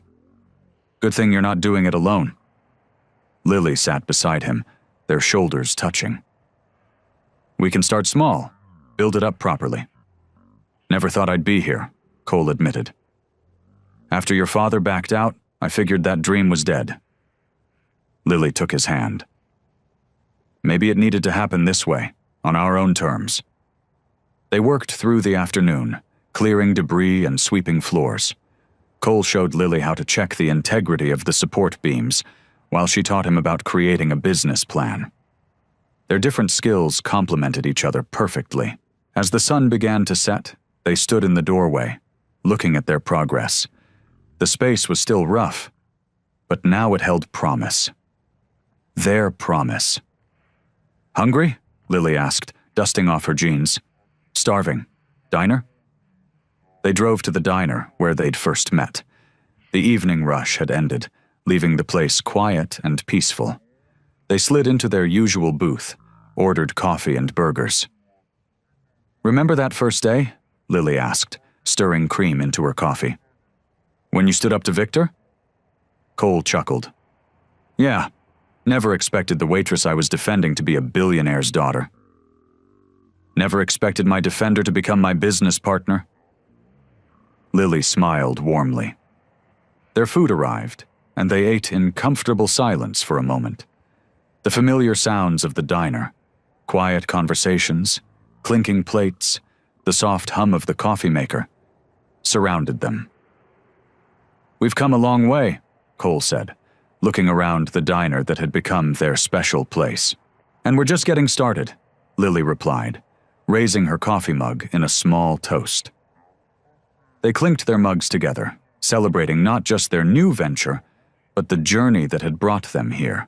Good thing you're not doing it alone. Lily sat beside him, their shoulders touching. We can start small, build it up properly. Never thought I'd be here, Cole admitted. After your father backed out, I figured that dream was dead. Lily took his hand. Maybe it needed to happen this way, on our own terms. They worked through the afternoon, clearing debris and sweeping floors. Cole showed Lily how to check the integrity of the support beams, while she taught him about creating a business plan. Their different skills complemented each other perfectly. As the sun began to set, they stood in the doorway, looking at their progress. The space was still rough, but now it held promise. Their promise. Hungry? Lily asked, dusting off her jeans. Starving. Diner? They drove to the diner where they'd first met. The evening rush had ended, leaving the place quiet and peaceful. They slid into their usual booth, ordered coffee and burgers. Remember that first day? Lily asked, stirring cream into her coffee. When you stood up to Victor? Cole chuckled. Yeah, never expected the waitress I was defending to be a billionaire's daughter. Never expected my defender to become my business partner. Lily smiled warmly. Their food arrived, and they ate in comfortable silence for a moment. The familiar sounds of the diner, quiet conversations, clinking plates, the soft hum of the coffee maker, surrounded them. We've come a long way, Cole said, looking around the diner that had become their special place. And we're just getting started, Lily replied, raising her coffee mug in a small toast. They clinked their mugs together, celebrating not just their new venture, but the journey that had brought them here.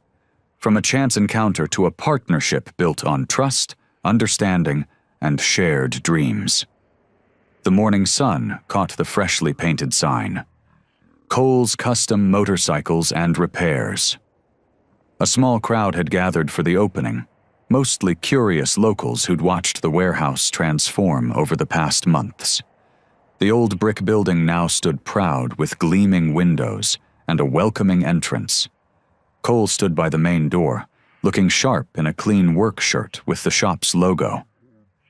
From a chance encounter to a partnership built on trust, understanding, and shared dreams. The morning sun caught the freshly painted sign. Cole's Custom Motorcycles and Repairs. A small crowd had gathered for the opening, mostly curious locals who'd watched the warehouse transform over the past months. The old brick building now stood proud with gleaming windows and a welcoming entrance. Cole stood by the main door, looking sharp in a clean work shirt with the shop's logo.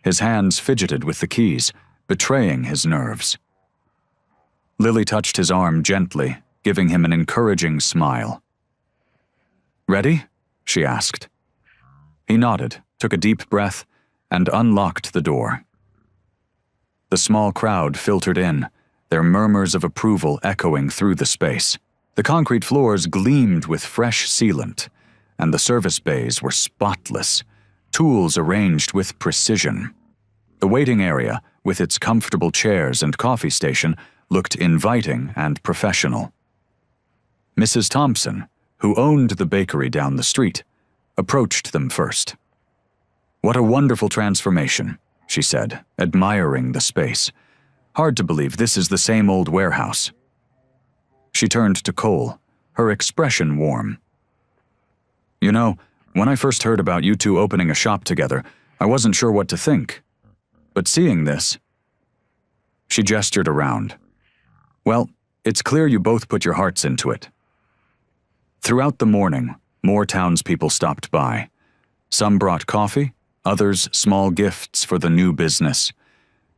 His hands fidgeted with the keys, betraying his nerves. Lily touched his arm gently, giving him an encouraging smile. Ready? She asked. He nodded, took a deep breath, and unlocked the door. The small crowd filtered in, their murmurs of approval echoing through the space. The concrete floors gleamed with fresh sealant, and the service bays were spotless, tools arranged with precision. The waiting area, with its comfortable chairs and coffee station, looked inviting and professional. Mrs. Thompson, who owned the bakery down the street, approached them first. "What a wonderful transformation," she said, admiring the space. "Hard to believe this is the same old warehouse." She turned to Cole, her expression warm. "You know, when I first heard about you two opening a shop together, I wasn't sure what to think. But seeing this..." She gestured around. "Well, it's clear you both put your hearts into it." Throughout the morning, more townspeople stopped by. Some brought coffee, others small gifts for the new business.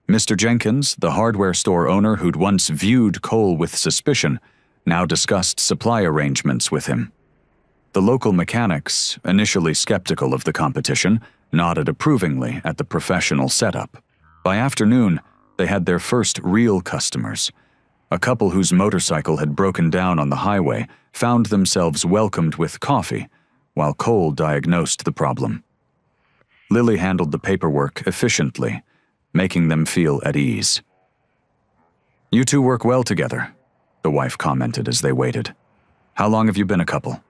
Mr. Jenkins, the hardware store owner who'd once viewed Cole with suspicion, now discussed supply arrangements with him. The local mechanics, initially skeptical of the competition, nodded approvingly at the professional setup. By afternoon, they had their first real customers. A couple whose motorcycle had broken down on the highway found themselves welcomed with coffee, while Cole diagnosed the problem. Lily handled the paperwork efficiently, making them feel at ease. "You two work well together," the wife commented as they waited. "How long have you been a couple?"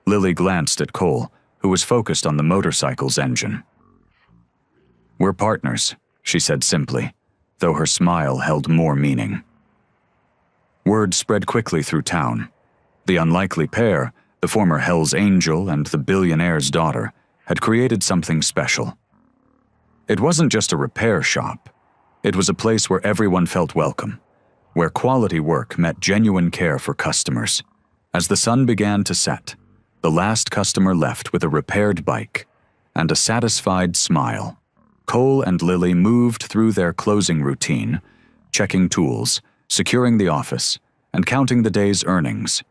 Lily glanced at Cole, who was focused on the motorcycle's engine. "We're partners," she said simply, though her smile held more meaning. Word spread quickly through town. The unlikely pair, the former Hell's Angel and the billionaire's daughter, had created something special. It wasn't just a repair shop. It was a place where everyone felt welcome, where quality work met genuine care for customers. As the sun began to set, the last customer left with a repaired bike and a satisfied smile. Cole and Lily moved through their closing routine, checking tools, securing the office, and counting the day's earnings.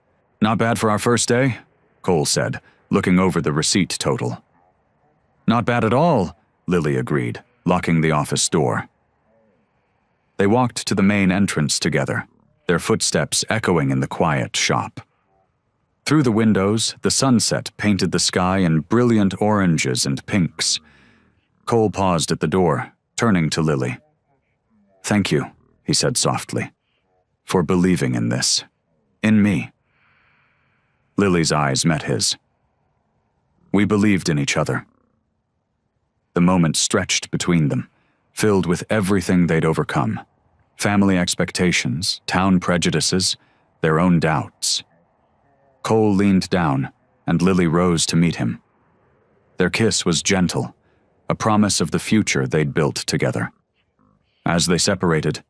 "Not bad for our first day," Cole said, looking over the receipt total. "Not bad at all," Lily agreed, locking the office door. They walked to the main entrance together, their footsteps echoing in the quiet shop. Through the windows, the sunset painted the sky in brilliant oranges and pinks. Cole paused at the door, turning to Lily. "Thank you," he said softly, "for believing in this. In me." Lily's eyes met his. "We believed in each other." The moment stretched between them, filled with everything they'd overcome. Family expectations, town prejudices, their own doubts. Cole leaned down, and Lily rose to meet him. Their kiss was gentle, a promise of the future they'd built together. As they separated,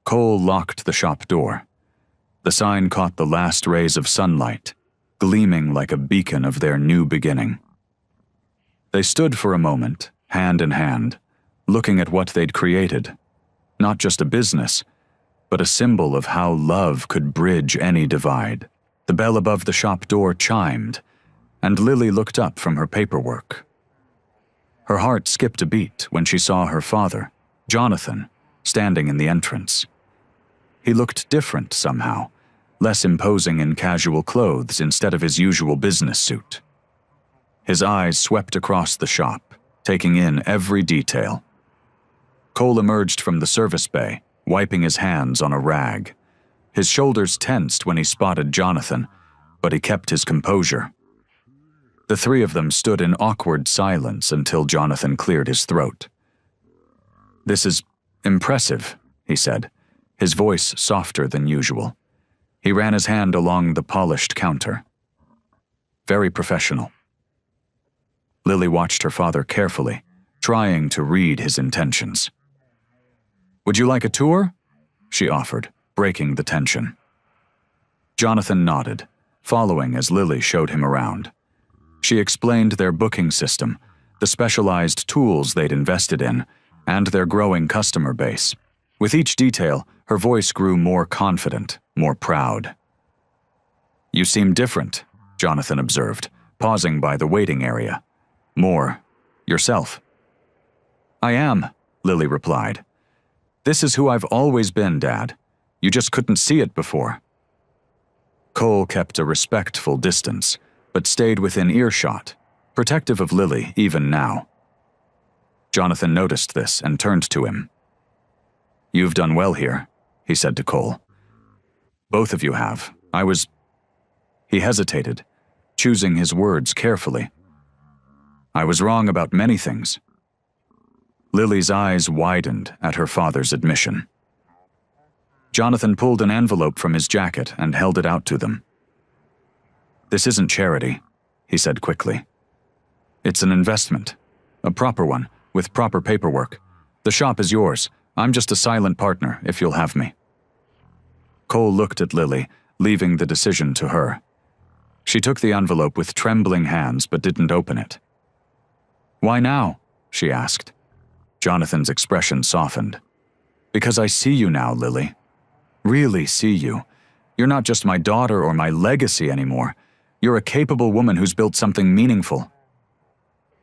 Cole locked the shop door. The sign caught the last rays of sunlight, gleaming like a beacon of their new beginning. They stood for a moment, hand in hand, looking at what they'd created. Not just a business, but a symbol of how love could bridge any divide. The bell above the shop door chimed, and Lily looked up from her paperwork. Her heart skipped a beat when she saw her father, Jonathan, standing in the entrance. He looked different somehow, less imposing in casual clothes instead of his usual business suit. His eyes swept across the shop, taking in every detail. Cole emerged from the service bay, wiping his hands on a rag. His shoulders tensed when he spotted Jonathan, but he kept his composure. The three of them stood in awkward silence until Jonathan cleared his throat. "This is impressive," he said, his voice softer than usual. He ran his hand along the polished counter. "Very professional." Lily watched her father carefully, trying to read his intentions. "Would you like a tour?" she offered, breaking the tension. Jonathan nodded, following as Lily showed him around. She explained their booking system, the specialized tools they'd invested in, and their growing customer base. With each detail, her voice grew more confident, more proud. "You seem different," Jonathan observed, pausing by the waiting area. "More yourself." "I am," Lily replied. "This is who I've always been, Dad. You just couldn't see it before." Cole kept a respectful distance, but stayed within earshot, protective of Lily even now. Jonathan noticed this and turned to him. "You've done well here," he said to Cole. "Both of you have. I was He hesitated, choosing his words carefully. I was wrong about many things. Lily's eyes widened at her father's admission. Jonathan pulled an envelope from his jacket and held it out to them. This isn't charity, he said quickly. It's an investment, a proper one, with proper paperwork. The shop is yours. I'm just a silent partner, if you'll have me. Cole looked at Lily, leaving the decision to her. She took the envelope with trembling hands but didn't open it. Why now? She asked. Jonathan's expression softened. Because I see you now, Lily. Really see you. You're not just my daughter or my legacy anymore. You're a capable woman who's built something meaningful.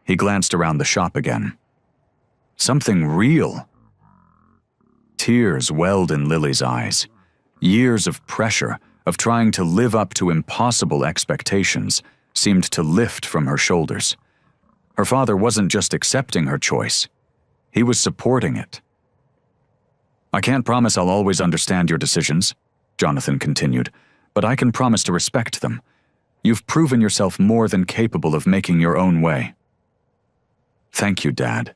He glanced around the shop again. Something real. Tears welled in Lily's eyes. Years of pressure, of trying to live up to impossible expectations, seemed to lift from her shoulders. Her father wasn't just accepting her choice. He was supporting it. I can't promise I'll always understand your decisions, Jonathan continued, but I can promise to respect them. You've proven yourself more than capable of making your own way. Thank you, Dad,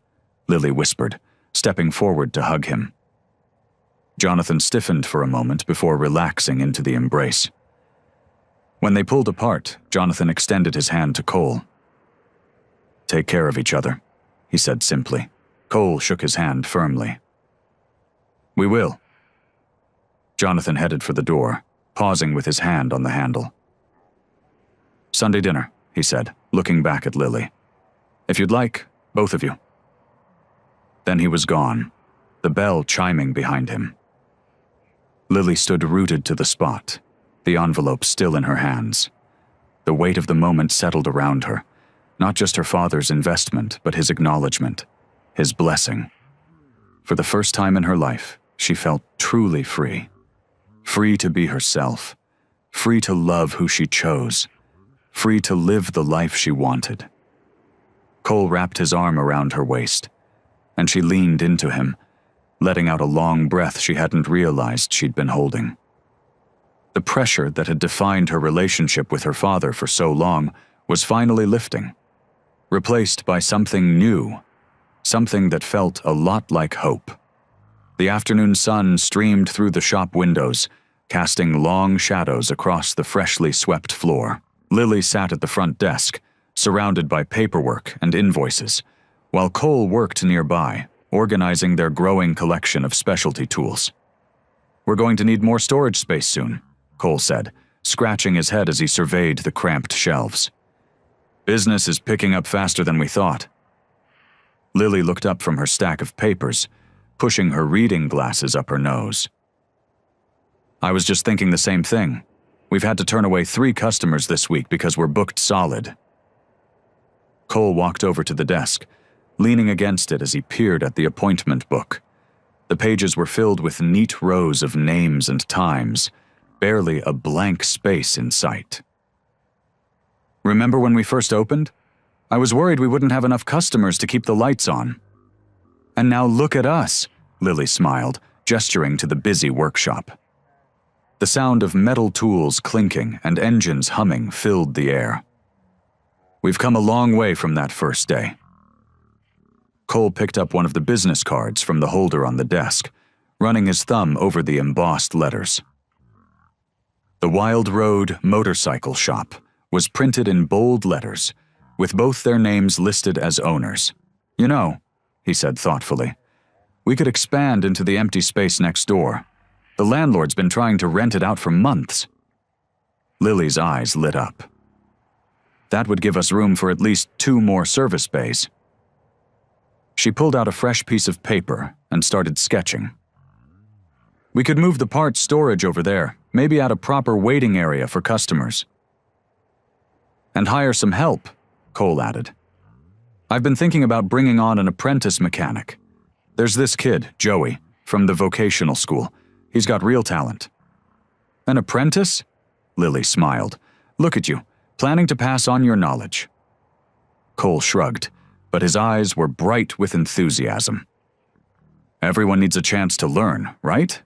Lily whispered, stepping forward to hug him. Jonathan stiffened for a moment before relaxing into the embrace. When they pulled apart, Jonathan extended his hand to Cole. Take care of each other, he said simply. Cole shook his hand firmly. We will. Jonathan headed for the door, pausing with his hand on the handle. Sunday dinner, he said, looking back at Lily. If you'd like, both of you. Then he was gone, the bell chiming behind him. Lily stood rooted to the spot, the envelope still in her hands. The weight of the moment settled around her, not just her father's investment, but his acknowledgement, his blessing. For the first time in her life, she felt truly free. Free to be herself, free to love who she chose, free to live the life she wanted. Cole wrapped his arm around her waist, and she leaned into him, letting out a long breath she hadn't realized she'd been holding. The pressure that had defined her relationship with her father for so long was finally lifting, replaced by something new, something that felt a lot like hope. The afternoon sun streamed through the shop windows, casting long shadows across the freshly swept floor. Lily sat at the front desk, surrounded by paperwork and invoices, while Cole worked nearby, organizing their growing collection of specialty tools. We're going to need more storage space soon, Cole said, scratching his head as he surveyed the cramped shelves. Business is picking up faster than we thought. Lily looked up from her stack of papers, pushing her reading glasses up her nose. I was just thinking the same thing. We've had to turn away 3 customers this week because we're booked solid. Cole walked over to the desk, leaning against it as he peered at the appointment book. The pages were filled with neat rows of names and times, barely a blank space in sight. Remember when we first opened? I was worried we wouldn't have enough customers to keep the lights on. And now look at us, Lily smiled, gesturing to the busy workshop. The sound of metal tools clinking and engines humming filled the air. We've come a long way from that first day. Cole picked up one of the business cards from the holder on the desk, running his thumb over the embossed letters. The Wild Road Motorcycle Shop was printed in bold letters, with both their names listed as owners. You know, he said thoughtfully, we could expand into the empty space next door. The landlord's been trying to rent it out for months. Lily's eyes lit up. That would give us room for at least 2 more service bays. She pulled out a fresh piece of paper and started sketching. We could move the parts storage over there, maybe add a proper waiting area for customers. And hire some help, Cole added. I've been thinking about bringing on an apprentice mechanic. There's this kid, Joey, from the vocational school. He's got real talent. An apprentice? Lily smiled. Look at you, planning to pass on your knowledge. Cole shrugged, but his eyes were bright with enthusiasm. Everyone needs a chance to learn, right?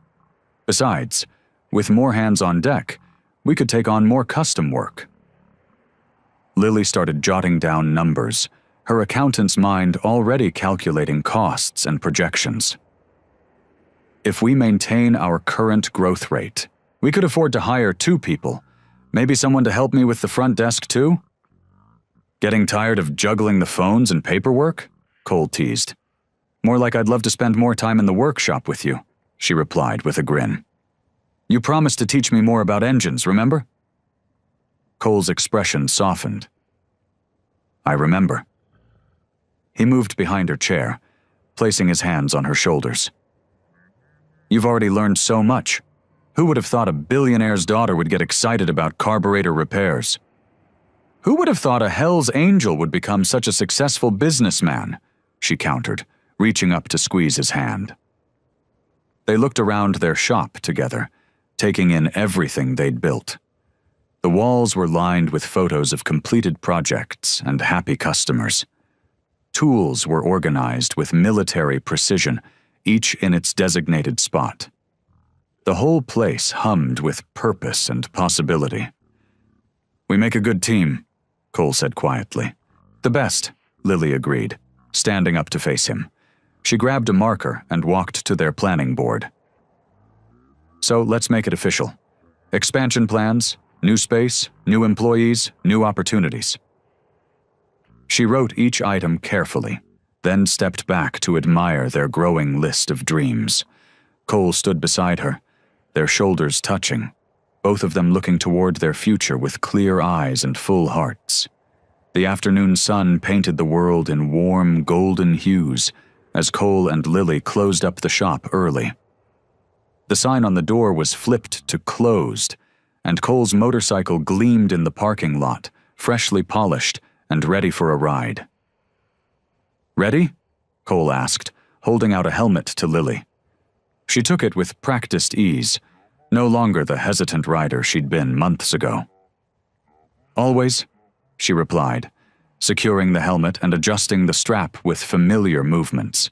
Besides, with more hands on deck, we could take on more custom work. Lily started jotting down numbers, her accountant's mind already calculating costs and projections. If we maintain our current growth rate, we could afford to hire 2 people, maybe someone to help me with the front desk too? Getting tired of juggling the phones and paperwork? Cole teased. More like I'd love to spend more time in the workshop with you, she replied with a grin. You promised to teach me more about engines, remember? Cole's expression softened. I remember. He moved behind her chair, placing his hands on her shoulders. You've already learned so much. Who would have thought a billionaire's daughter would get excited about carburetor repairs? Who would have thought a Hell's Angel would become such a successful businessman? She countered, reaching up to squeeze his hand. They looked around their shop together, taking in everything they'd built. The walls were lined with photos of completed projects and happy customers. Tools were organized with military precision, each in its designated spot. The whole place hummed with purpose and possibility. We make a good team, Cole said quietly. The best, Lily agreed, standing up to face him. She grabbed a marker and walked to their planning board. So let's make it official. Expansion plans, new space, new employees, new opportunities. She wrote each item carefully, then stepped back to admire their growing list of dreams. Cole stood beside her, their shoulders touching, both of them looking toward their future with clear eyes and full hearts. The afternoon sun painted the world in warm, golden hues as Cole and Lily closed up the shop early. The sign on the door was flipped to closed, and Cole's motorcycle gleamed in the parking lot, freshly polished and ready for a ride. Ready? Cole asked, holding out a helmet to Lily. She took it with practiced ease, no longer the hesitant rider she'd been months ago. Always, she replied, securing the helmet and adjusting the strap with familiar movements.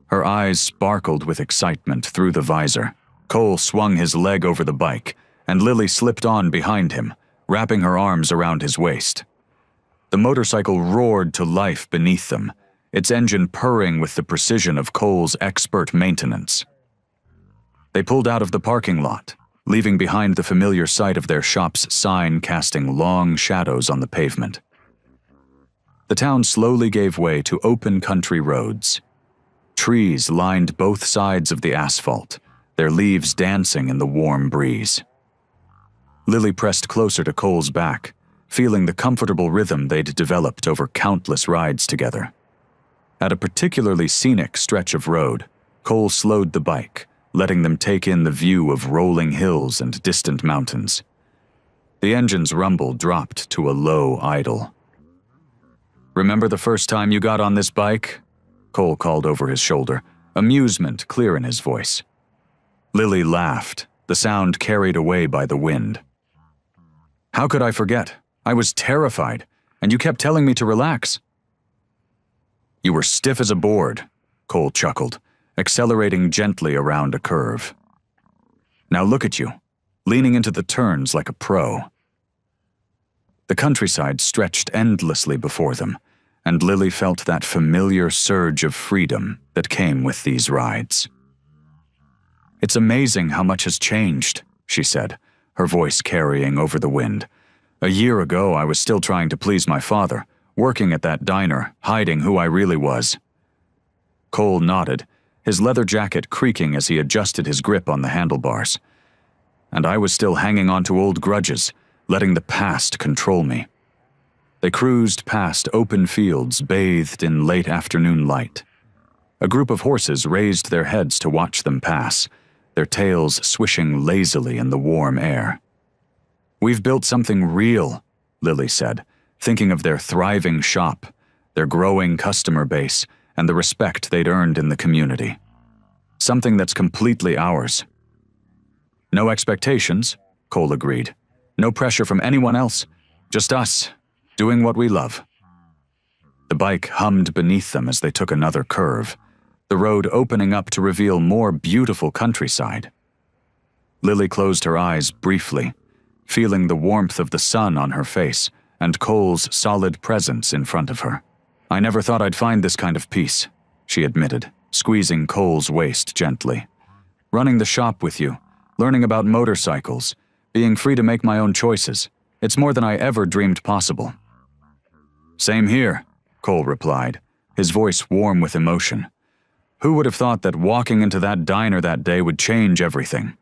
Her eyes sparkled with excitement through the visor. Cole swung his leg over the bike, and Lily slipped on behind him, wrapping her arms around his waist. The motorcycle roared to life beneath them, its engine purring with the precision of Cole's expert maintenance. They pulled out of the parking lot, leaving behind the familiar sight of their shop's sign casting long shadows on the pavement. The town slowly gave way to open country roads. Trees lined both sides of the asphalt, their leaves dancing in the warm breeze. Lily pressed closer to Cole's back, feeling the comfortable rhythm they'd developed over countless rides together. At a particularly scenic stretch of road, Cole slowed the bike, letting them take in the view of rolling hills and distant mountains. The engine's rumble dropped to a low idle. Remember the first time you got on this bike? Cole called over his shoulder, amusement clear in his voice. Lily laughed, the sound carried away by the wind. How could I forget? I was terrified, and you kept telling me to relax. You were stiff as a board, Cole chuckled, accelerating gently around a curve. Now look at you, leaning into the turns like a pro. The countryside stretched endlessly before them, and Lily felt that familiar surge of freedom that came with these rides. It's amazing how much has changed, she said, her voice carrying over the wind. A year ago, I was still trying to please my father, working at that diner, hiding who I really was. Cole nodded, his leather jacket creaking as he adjusted his grip on the handlebars. And I was still hanging on to old grudges, letting the past control me. They cruised past open fields bathed in late afternoon light. A group of horses raised their heads to watch them pass, their tails swishing lazily in the warm air. We've built something real, Lily said, thinking of their thriving shop, their growing customer base, and the respect they'd earned in the community. Something that's completely ours. No expectations, Cole agreed. No pressure from anyone else, just us, doing what we love. The bike hummed beneath them as they took another curve, the road opening up to reveal more beautiful countryside. Lily closed her eyes briefly, feeling the warmth of the sun on her face and Cole's solid presence in front of her. "I never thought I'd find this kind of peace," she admitted, squeezing Cole's waist gently. "Running the shop with you, learning about motorcycles, being free to make my own choices. It's more than I ever dreamed possible." "Same here," Cole replied, his voice warm with emotion. "Who would have thought that walking into that diner that day would change everything?"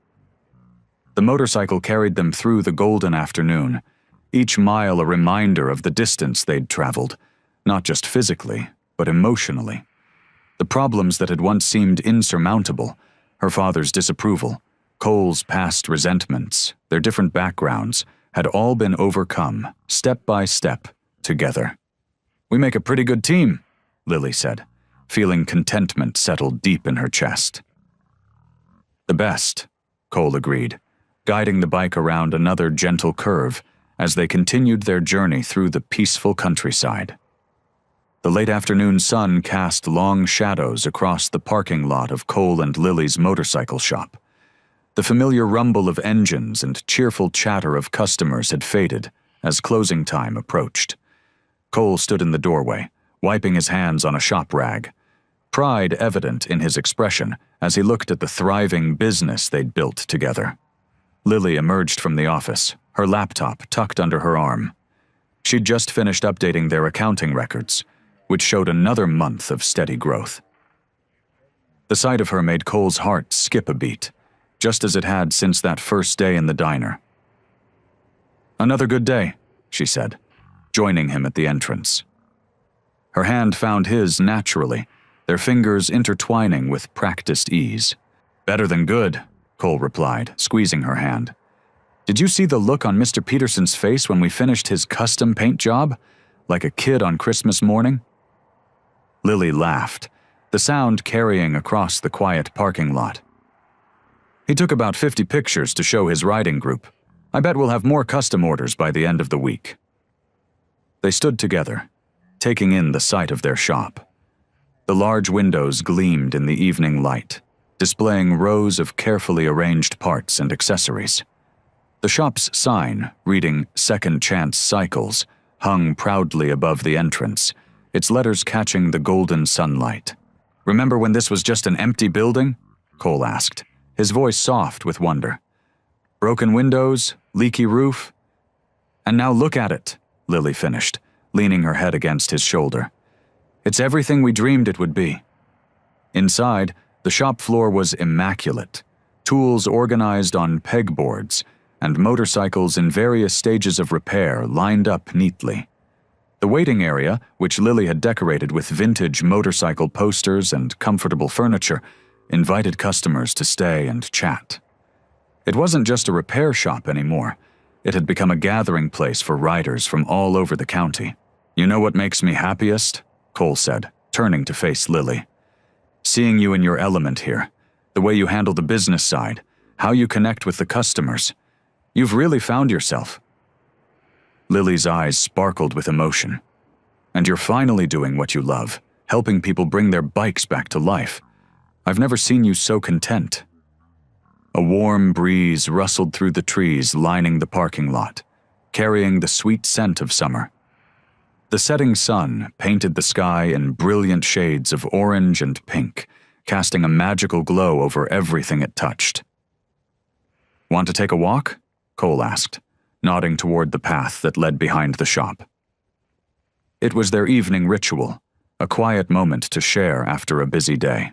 The motorcycle carried them through the golden afternoon, each mile a reminder of the distance they'd traveled, not just physically, but emotionally. The problems that had once seemed insurmountable, her father's disapproval, Cole's past resentments, their different backgrounds, had all been overcome, step by step, together. "We make a pretty good team," Lily said, feeling contentment settle deep in her chest. "The best," Cole agreed, guiding the bike around another gentle curve as they continued their journey through the peaceful countryside. The late afternoon sun cast long shadows across the parking lot of Cole and Lily's motorcycle shop. The familiar rumble of engines and cheerful chatter of customers had faded as closing time approached. Cole stood in the doorway, wiping his hands on a shop rag, pride evident in his expression as he looked at the thriving business they'd built together. Lily emerged from the office, her laptop tucked under her arm. She'd just finished updating their accounting records, which showed another month of steady growth. The sight of her made Cole's heart skip a beat, just as it had since that first day in the diner. "Another good day," she said, joining him at the entrance. Her hand found his naturally, their fingers intertwining with practiced ease. "Better than good," Cole replied, squeezing her hand. "Did you see the look on Mr. Peterson's face when we finished his custom paint job? Like a kid on Christmas morning?" Lily laughed, the sound carrying across the quiet parking lot. "He took about 50 pictures to show his riding group. I bet we'll have more custom orders by the end of the week." They stood together, taking in the sight of their shop. The large windows gleamed in the evening light, displaying rows of carefully arranged parts and accessories. The shop's sign, reading "Second Chance Cycles," hung proudly above the entrance, its letters catching the golden sunlight. "Remember when this was just an empty building?" Cole asked, his voice soft with wonder. "Broken windows, leaky roof? And now look at it," Lily finished, leaning her head against his shoulder. "It's everything we dreamed it would be." Inside, the shop floor was immaculate, tools organized on pegboards, and motorcycles in various stages of repair lined up neatly. The waiting area, which Lily had decorated with vintage motorcycle posters and comfortable furniture, invited customers to stay and chat. It wasn't just a repair shop anymore. It had become a gathering place for riders from all over the county. "You know what makes me happiest?" Cole said, turning to face Lily. "Seeing you in your element here, the way you handle the business side, how you connect with the customers. You've really found yourself." Lily's eyes sparkled with emotion. "And you're finally doing what you love, helping people bring their bikes back to life. I've never seen you so content." A warm breeze rustled through the trees lining the parking lot, carrying the sweet scent of summer. The setting sun painted the sky in brilliant shades of orange and pink, casting a magical glow over everything it touched. "Want to take a walk?" Cole asked, nodding toward the path that led behind the shop. It was their evening ritual, a quiet moment to share after a busy day.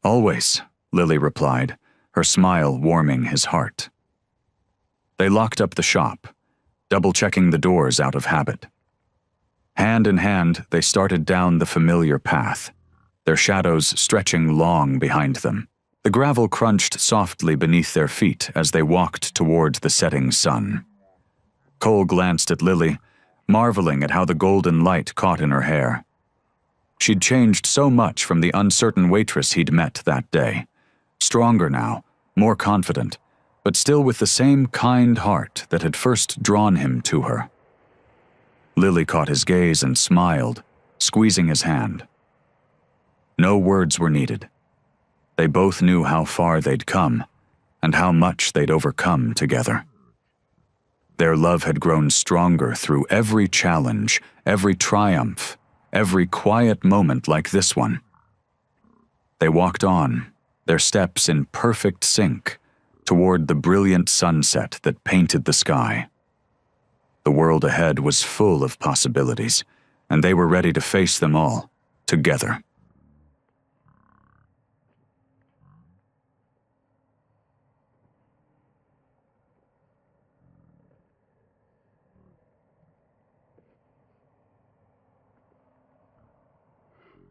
"Always," Lily replied, her smile warming his heart. They locked up the shop, double-checking the doors out of habit. Hand in hand, they started down the familiar path, their shadows stretching long behind them. The gravel crunched softly beneath their feet as they walked toward the setting sun. Cole glanced at Lily, marveling at how the golden light caught in her hair. She'd changed so much from the uncertain waitress he'd met that day. Stronger now, more confident, but still with the same kind heart that had first drawn him to her. Lily caught his gaze and smiled, squeezing his hand. No words were needed. They both knew how far they'd come, and how much they'd overcome together. Their love had grown stronger through every challenge, every triumph, every quiet moment like this one. They walked on, their steps in perfect sync, toward the brilliant sunset that painted the sky. The world ahead was full of possibilities, and they were ready to face them all, together.